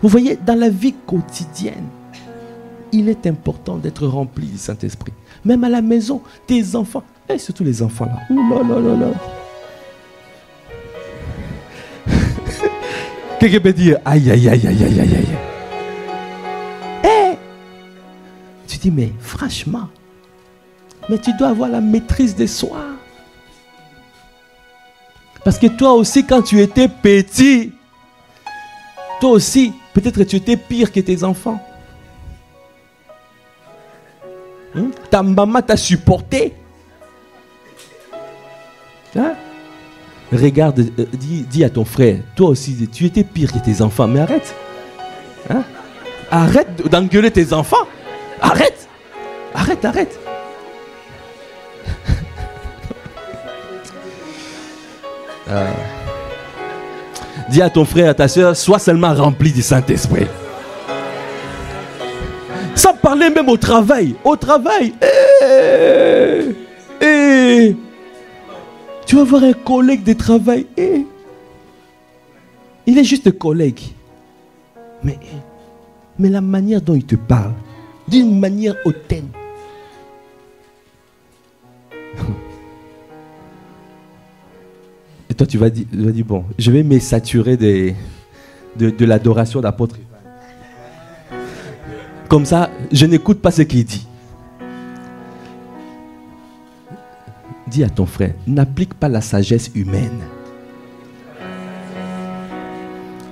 Vous voyez, dans la vie quotidienne, il est important d'être rempli du Saint-Esprit. Même à la maison, tes enfants, et surtout les enfants là. Ouh là là là là. Quelqu'un peut dire aïe aïe aïe aïe aïe aïe aïe. Tu dis mais franchement, mais tu dois avoir la maîtrise de soi. Parce que toi aussi quand tu étais petit, toi aussi peut-être tu étais pire que tes enfants. Ta maman t'a supporté. Hein? Regarde, dis à ton frère, toi aussi, tu étais pire que tes enfants, mais arrête. Hein? Arrête d'engueuler tes enfants. Arrête. Arrête, arrête. Dis à ton frère, à ta soeur, sois seulement rempli du Saint-Esprit. Sans parler même au travail. Au travail. Tu vas voir un collègue de travail. Il est juste collègue. Mais la manière dont il te parle, d'une manière hautaine. Et toi, tu vas dire, bon, je vais me saturer de l'adoration d'apôtre. Comme ça, je n'écoute pas ce qu'il dit. Dis à ton frère, n'applique pas la sagesse humaine.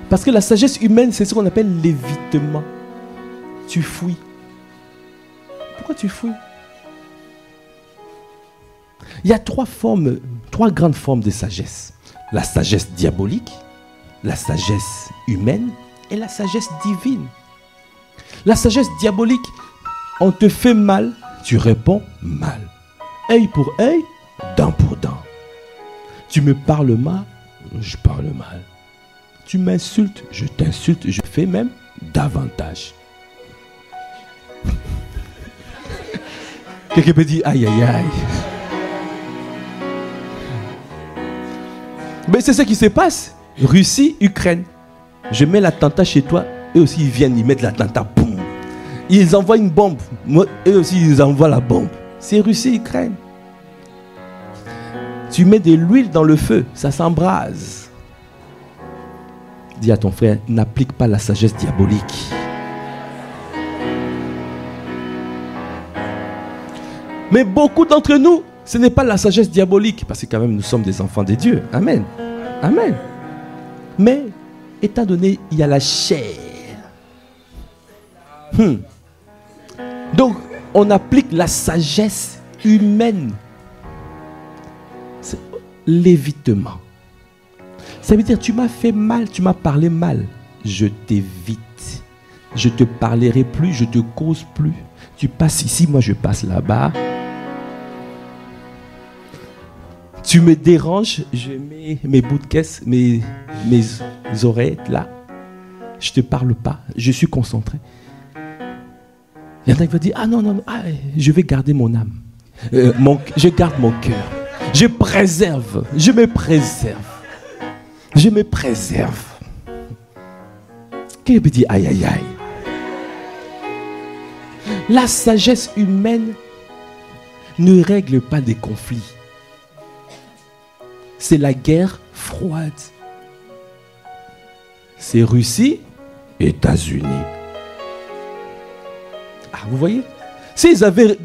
Parce que la sagesse humaine, c'est ce qu'on appelle l'évitement. Tu fuis. Pourquoi tu fuis? Il y a trois grandes formes de sagesse. La sagesse diabolique, la sagesse humaine et la sagesse divine. La sagesse diabolique, on te fait mal, tu réponds mal. Œil pour œil, dent pour dent. Tu me parles mal, je parle mal. tu m'insultes, je t'insulte, je fais même davantage. Quelqu'un peut dire aïe aïe aïe. Mais c'est ce qui se passe. Russie, Ukraine. Je mets l'attentat chez toi. Eux aussi ils viennent, ils mettent l'attentat. Boum. Ils envoient une bombe. Eux aussi ils envoient la bombe. C'est Russie, Ukraine. Tu mets de l'huile dans le feu, ça s'embrase. Dis à ton frère, n'applique pas la sagesse diabolique. Mais beaucoup d'entre nous, ce n'est pas la sagesse diabolique, parce que quand même nous sommes des enfants de Dieu. Amen. Amen. Mais, étant donné, il y a la chair. Donc, on applique la sagesse humaine. C'est l'évitement. Ça veut dire, tu m'as fait mal, tu m'as parlé mal. Je t'évite. Je te parlerai plus, je te cause plus. Tu passes ici, moi je passe là-bas. Tu me déranges, je mets mes bouts de caisse, mes oreilles là. Je ne te parle pas, je suis concentré. Il y en a qui vont dire, ah non, je vais garder mon âme. Je garde mon cœur. Je préserve, je me préserve. Je me préserve. Quelqu'un peut dire, aïe, aïe, aïe. La sagesse humaine ne règle pas des conflits. C'est la guerre froide. C'est Russie, États-Unis. Ah, vous voyez? S'ils avaient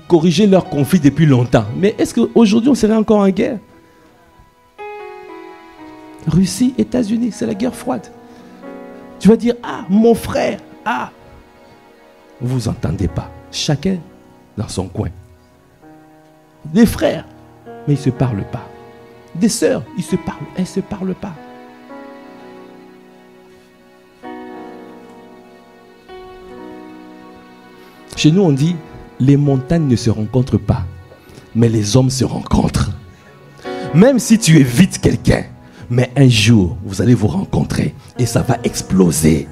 corrigé leur conflit depuis longtemps, mais est-ce qu'aujourd'hui on serait encore en guerre? Russie, États-Unis, c'est la guerre froide. Tu vas dire, ah, mon frère, ah. Vous vous entendez pas. Chacun dans son coin. Des frères, mais ils ne se parlent pas. Des sœurs, ils se parlent, elles ne se parlent pas. Chez nous, on dit, les montagnes ne se rencontrent pas, mais les hommes se rencontrent. Même si tu évites quelqu'un, mais un jour, vous allez vous rencontrer et ça va exploser.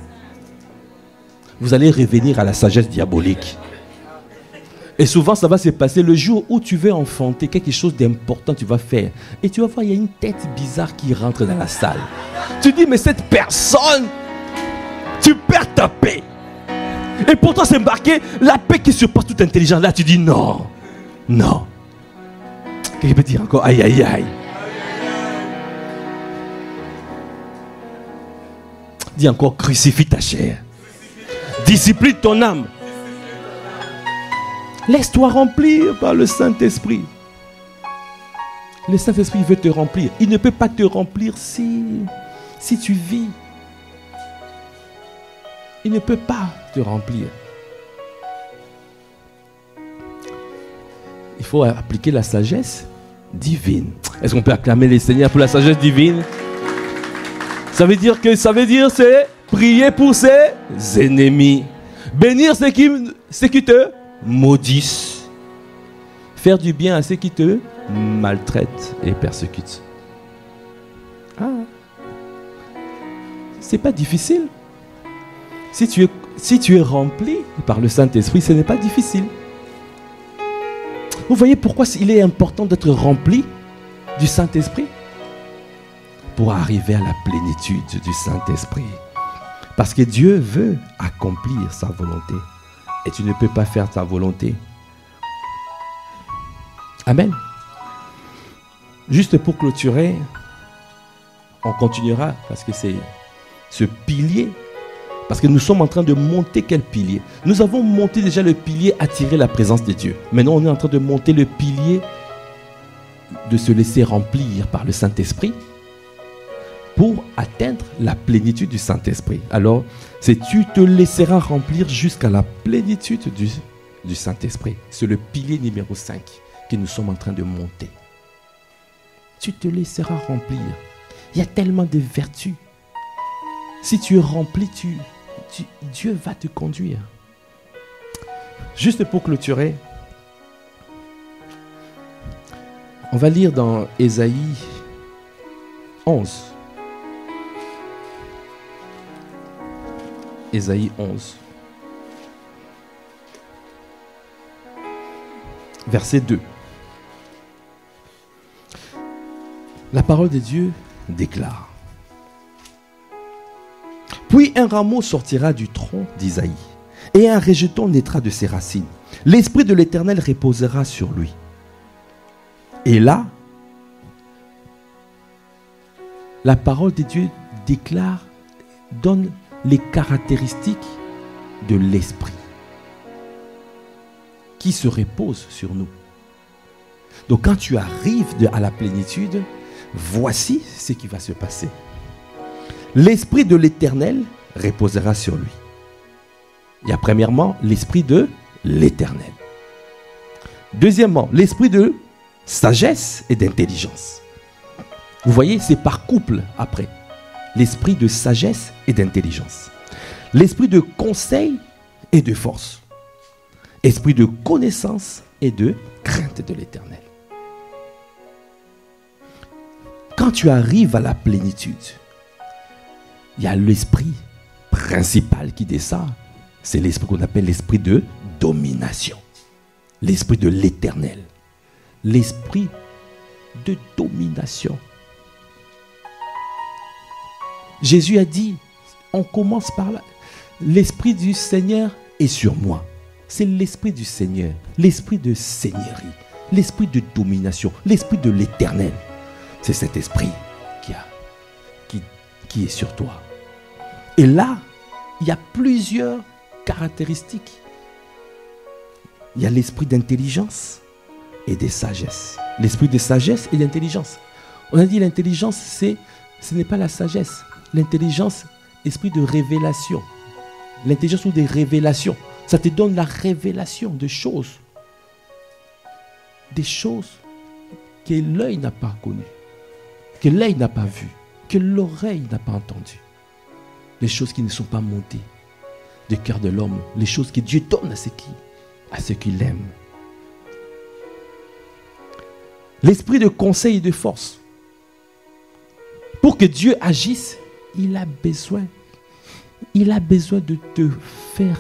Vous allez revenir à la sagesse diabolique. Et souvent, ça va se passer le jour où tu veux enfanter quelque chose d'important, tu vas faire. Et tu vas voir, il y a une tête bizarre qui rentre dans la salle. Tu dis, mais cette personne, tu perds ta paix. Et pourtant, c'est marqué, la paix qui surpasse toute intelligence. Là, tu dis, non, non. Quelqu'un peut dire encore, aïe, aïe, aïe. Dis encore, crucifie ta chair. Discipline ton âme. Laisse-toi remplir par le Saint-Esprit. Le Saint-Esprit veut te remplir. Il ne peut pas te remplir si tu vis. Il ne peut pas te remplir. Il faut appliquer la sagesse divine. Est-ce qu'on peut acclamer les Seigneurs pour la sagesse divine? Ça veut dire c'est prier pour ses ennemis. Bénir ceux qui te maudissent. Faire du bien à ceux qui te maltraitent et persécutent. Ah. C'est pas difficile. Si tu es rempli par le Saint-Esprit, ce n'est pas difficile. Vous voyez pourquoi il est important d'être rempli du Saint-Esprit? Pour arriver à la plénitude du Saint-Esprit. Parce que Dieu veut accomplir sa volonté. Et tu ne peux pas faire ta volonté. Amen. Juste pour clôturer, on continuera parce que c'est ce pilier. Parce que nous sommes en train de monter quel pilier? Nous avons monté déjà le pilier attirer la présence de Dieu. Maintenant, on est en train de monter le pilier de se laisser remplir par le Saint-Esprit pour atteindre la plénitude du Saint-Esprit. Alors, c'est tu te laisseras remplir jusqu'à la plénitude du Saint-Esprit. C'est le pilier numéro 5 que nous sommes en train de monter. Tu te laisseras remplir. Il y a tellement de vertus. Si tu es rempli, Dieu va te conduire. Juste pour clôturer, on va lire dans Ésaïe 11. Ésaïe 11. Verset 2. La parole de Dieu déclare: puis un rameau sortira du tronc d'Isaïe, et un rejeton naîtra de ses racines. L'Esprit de l'Éternel reposera sur lui. Et là, la parole de Dieu déclare, donne les caractéristiques de l'Esprit qui se repose sur nous. Donc quand tu arrives à la plénitude, voici ce qui va se passer. L'Esprit de l'Éternel reposera sur lui. Il y a premièrement l'Esprit de l'Éternel. Deuxièmement, l'Esprit de sagesse et d'intelligence. Vous voyez, c'est par couple après. L'Esprit de sagesse et d'intelligence. L'Esprit de conseil et de force. Esprit de connaissance et de crainte de l'Éternel. Quand tu arrives à la plénitude, il y a l'esprit principal qui descend. C'est l'esprit qu'on appelle l'esprit de domination. L'esprit de l'Éternel. L'esprit de domination. Jésus a dit, on commence par là. L'esprit du Seigneur est sur moi. C'est l'esprit du Seigneur, l'esprit de seigneurie, l'esprit de domination, l'esprit de l'Éternel. C'est cet esprit qui est sur toi. Et là, il y a plusieurs caractéristiques. Il y a l'esprit d'intelligence et de sagesse. L'esprit de sagesse et d'intelligence. On a dit l'intelligence, ce n'est pas la sagesse. L'intelligence, esprit de révélation. L'intelligence ou des révélations. Ça te donne la révélation de choses. Des choses que l'œil n'a pas connues, que l'œil n'a pas vues, que l'oreille n'a pas entendues. Les choses qui ne sont pas montées du cœur de l'homme. Les choses que Dieu donne à ceux qui l'aiment. L'esprit de conseil et de force. Pour que Dieu agisse, il a besoin de te faire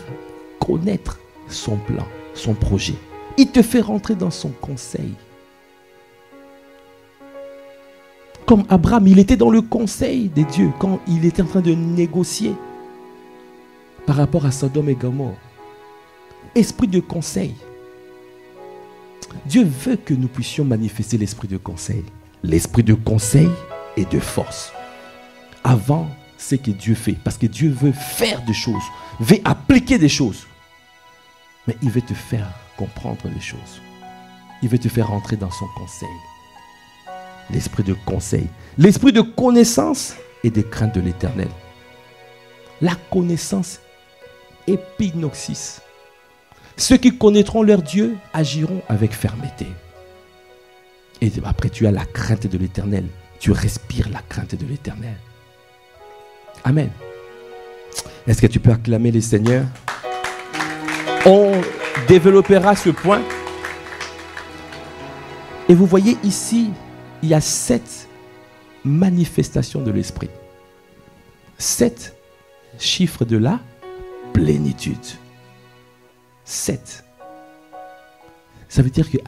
connaître son plan, son projet. Il te fait rentrer dans son conseil. Comme Abraham, il était dans le conseil de Dieu quand il était en train de négocier par rapport à Sodome et Gomorrhe. Esprit de conseil. Dieu veut que nous puissions manifester l'esprit de conseil. L'esprit de conseil et de force. Avant ce que Dieu fait. Parce que Dieu veut faire des choses. Veut appliquer des choses. Mais il veut te faire comprendre les choses. Il veut te faire rentrer dans son conseil. L'esprit de conseil. L'esprit de connaissance et de crainte de l'Éternel. La connaissance épinoxis. Ceux qui connaîtront leur Dieu agiront avec fermeté. Et après tu as la crainte de l'Éternel. Tu respires la crainte de l'Éternel. Amen. Est-ce que tu peux acclamer le Seigneur? On développera ce point. Et vous voyez ici, il y a 7 manifestations de l'Esprit. 7 chiffres de la plénitude. 7. Ça veut dire que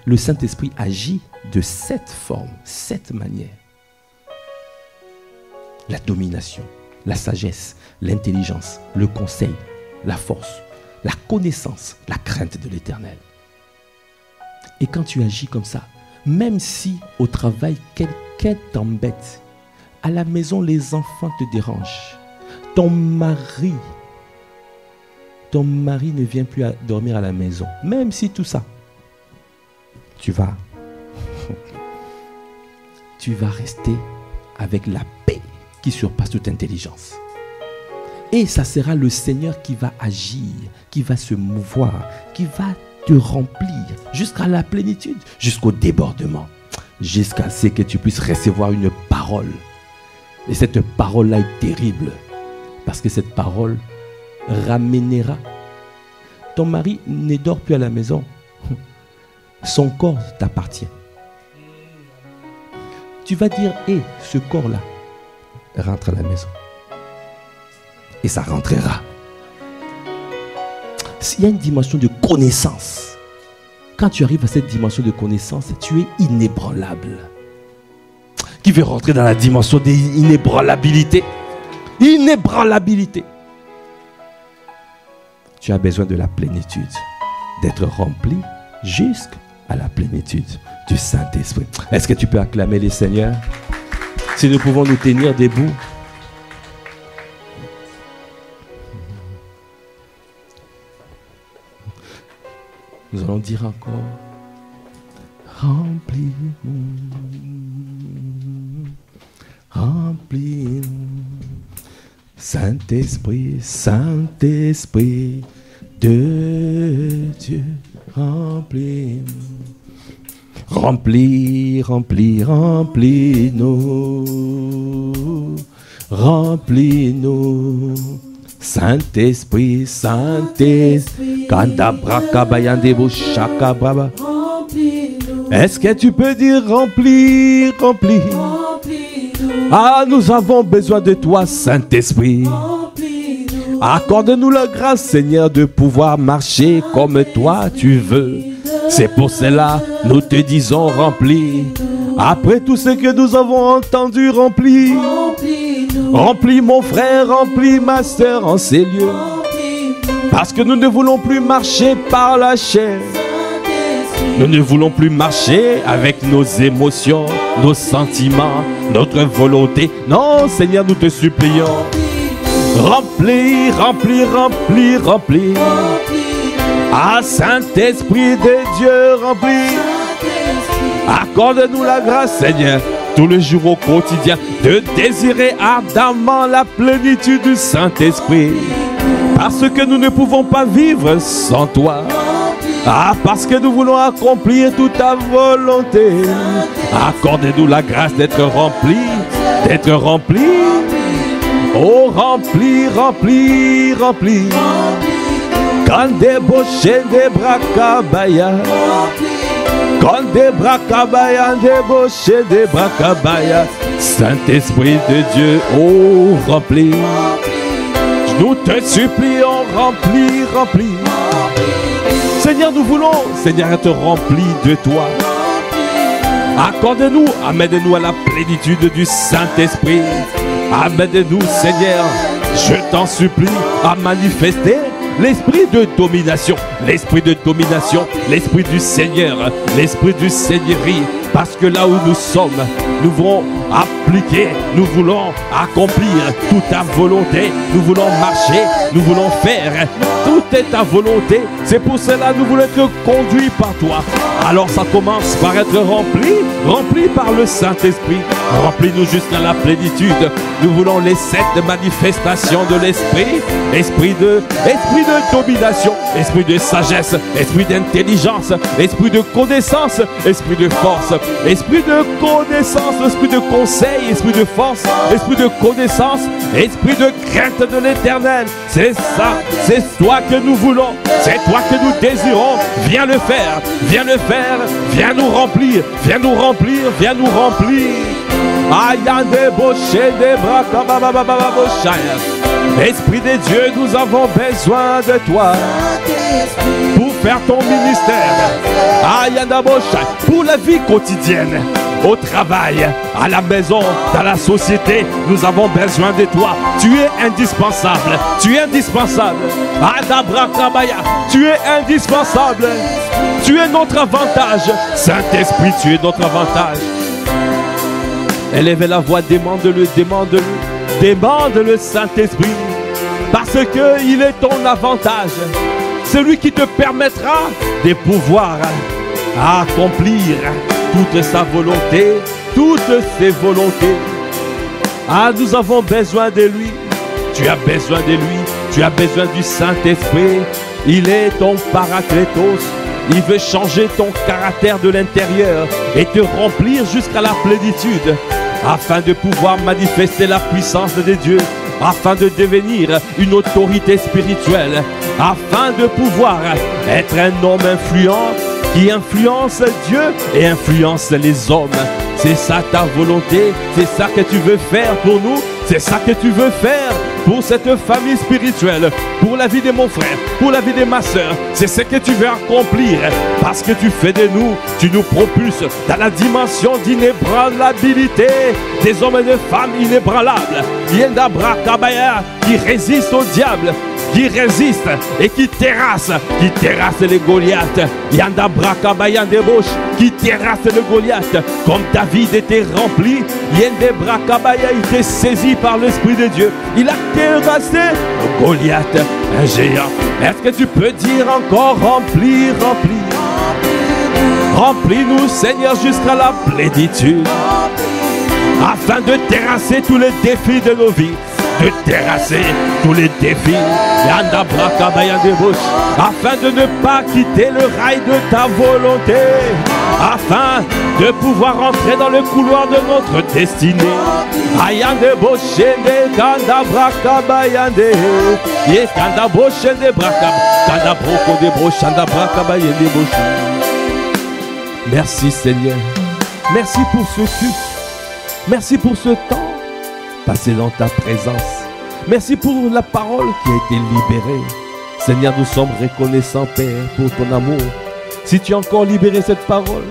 le Saint-Esprit agit de 7 formes, 7 manières. La domination, la sagesse, l'intelligence, le conseil, la force, la connaissance, la crainte de l'Éternel. Et quand tu agis comme ça, même si au travail quelqu'un t'embête, à la maison les enfants te dérangent, ton mari ne vient plus dormir à la maison, même si tout ça, tu vas rester avec la paix qui surpasse toute intelligence. Et ça sera le Seigneur qui va agir, qui va se mouvoir, qui va te remplir jusqu'à la plénitude, jusqu'au débordement, jusqu'à ce que tu puisses recevoir une parole. Et cette parole-là est terrible, parce que cette parole ramènera. Ton mari ne dort plus à la maison. Son corps t'appartient. Tu vas dire, ce corps-là rentre à la maison. et ça rentrera. Il y a une dimension de connaissance. Quand tu arrives à cette dimension de connaissance, tu es inébranlable. Qui veut rentrer dans la dimension d'inébranlabilité? Inébranlabilité. Tu as besoin de la plénitude, d'être rempli jusqu'à la plénitude du Saint-Esprit. Est-ce que tu peux acclamer les Seigneurs? Si nous pouvons nous tenir debout. Nous allons dire encore. Remplis-nous, remplis-nous. Saint-Esprit, Saint-Esprit de Dieu, remplis-nous. Remplis, remplis, remplis-nous. Remplis-nous. Saint-Esprit, Saint-Esprit. Est-ce que tu peux dire remplis, remplis? Ah, nous avons besoin de toi, Saint-Esprit. Accorde-nous la grâce, Seigneur, de pouvoir marcher comme toi tu veux. C'est pour cela nous te disons remplis. Après tout ce que nous avons entendu, remplis. Remplis mon frère, remplis ma soeur en ces lieux. Parce que nous ne voulons plus marcher par la chair. Nous ne voulons plus marcher avec nos émotions, nos sentiments, notre volonté. Non, Seigneur, nous te supplions. Remplis, remplis, remplis, remplis. Ah, Saint-Esprit de Dieu, remplis. Accorde-nous la grâce, Seigneur, tous les jours au quotidien, de désirer ardemment la plénitude du Saint-Esprit. Parce que nous ne pouvons pas vivre sans toi. Ah, parce que nous voulons accomplir toute ta volonté. Accorde-nous la grâce d'être remplis, d'être remplis. Oh, remplis, remplis, remplis. Quand des bochés, des bracabaya. Quand des bracabaya, des bochés, des bracabaya. Saint-Esprit de Dieu, oh, remplis. Nous te supplions, remplis, remplis. Seigneur, nous voulons, Seigneur, être remplis de toi. Accorde-nous, amène-nous à la plénitude du Saint-Esprit. Amène-nous, Seigneur, je t'en supplie, à manifester l'esprit de domination, l'esprit de domination, l'esprit du Seigneur, l'esprit du Seigneurie. Parce que là où nous sommes, nous voulons appliquer, nous voulons accomplir toute ta volonté, nous voulons marcher, nous voulons faire, tout est ta volonté. C'est pour cela que nous voulons être conduits par toi. Alors ça commence par être rempli, rempli par le Saint-Esprit. Remplis-nous jusqu'à la plénitude. Nous voulons les 7 manifestations de l'Esprit. Esprit de domination, esprit de sagesse, esprit d'intelligence, esprit de connaissance, esprit de force, esprit de connaissance, esprit de conseil, esprit de force, esprit de connaissance, esprit de crainte de l'Éternel. C'est ça, c'est toi que nous voulons, c'est toi que nous désirons. Viens le faire, viens le faire, viens nous remplir, viens nous remplir, viens nous remplir. Esprit de Dieu, nous avons besoin de toi pour faire ton ministère. Pour la vie quotidienne, au travail, à la maison, dans la société, nous avons besoin de toi. Tu es indispensable. Tu es indispensable. Tu es indispensable. Tu es notre avantage. Saint-Esprit, tu es notre avantage. Élève la voix, demande-le, demande-le. Demande-le, Saint-Esprit. Parce qu'il est ton avantage. Celui qui te permettra de pouvoir accomplir toute sa volonté, toutes ses volontés. Ah, nous avons besoin de lui. Tu as besoin de lui. Tu as besoin du Saint-Esprit. Il est ton paraclétos. Il veut changer ton caractère de l'intérieur et te remplir jusqu'à la plénitude afin de pouvoir manifester la puissance de Dieu, afin de devenir une autorité spirituelle, afin de pouvoir être un homme influent qui influence Dieu et influence les hommes. C'est ça ta volonté, c'est ça que tu veux faire pour nous, c'est ça que tu veux faire pour cette famille spirituelle, pour la vie de mon frère, pour la vie de ma soeur. C'est ce que tu veux accomplir parce que tu fais de nous, tu nous propulses dans la dimension d'inébranlabilité des hommes et des femmes inébranlables. Yenda Brakabaya qui résiste au diable, qui résiste et qui terrasse les Goliaths. Yanda Brakabaya Debosh qui terrasse le Goliath. Comme David était rempli, Yende Brakabaya était saisi par l'Esprit de Dieu. Il a terrassé le Goliath, un géant. Est-ce que tu peux dire encore rempli, rempli? Remplis-nous, Seigneur, jusqu'à la plénitude, afin de terrasser tous les défis de nos vies. De terrasser tous les défis, Yanda Brakabaya Debosh, afin de ne pas quitter le rail de ta volonté, afin de pouvoir entrer dans le couloir de notre destinée. Ayande Boshende Kanda Brakabaya de Kanda Boshende Brakab Kanda Broko de Broshanda Brakabaya Debosh. Merci Seigneur, merci pour ce culte, merci pour ce temps passé dans ta présence. Merci pour la parole qui a été libérée. Seigneur, nous sommes reconnaissants, Père, pour ton amour. Si tu as encore libéré cette parole,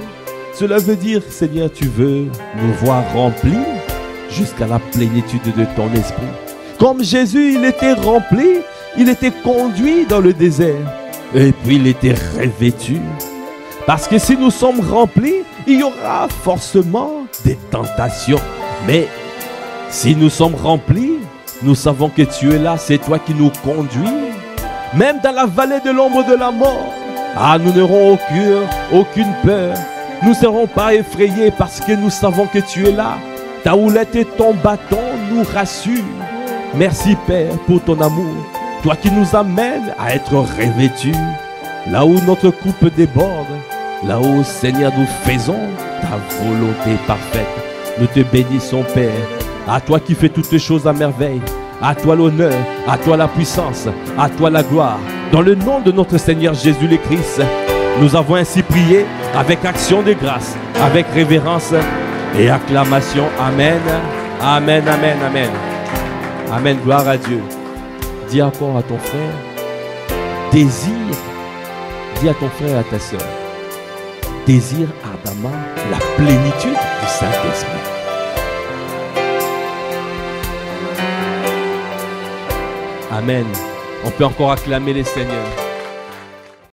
cela veut dire, Seigneur, tu veux nous voir remplis jusqu'à la plénitude de ton esprit. Comme Jésus, il était rempli, il était conduit dans le désert. Et puis il était revêtu. Parce que si nous sommes remplis, il y aura forcément des tentations. Mais si nous sommes remplis, nous savons que tu es là, c'est toi qui nous conduis. Même dans la vallée de l'ombre de la mort, nous n'aurons aucune peur. Nous ne serons pas effrayés parce que nous savons que tu es là. Ta houlette et ton bâton nous rassurent. Merci Père pour ton amour. Toi qui nous amènes à être revêtus. Là où notre coupe déborde, là où Seigneur nous faisons ta volonté parfaite. Nous te bénissons Père. À toi qui fais toutes choses à merveille, à toi l'honneur, à toi la puissance, à toi la gloire. Dans le nom de notre Seigneur Jésus le Christ, nous avons ainsi prié avec action de grâce, avec révérence et acclamation. Amen, amen, amen, amen. Amen, gloire à Dieu. Dis encore à ton frère, désire, dis à ton frère et à ta soeur, désire ardemment la plénitude du Saint-Esprit. Amen. On peut encore acclamer les Seigneurs.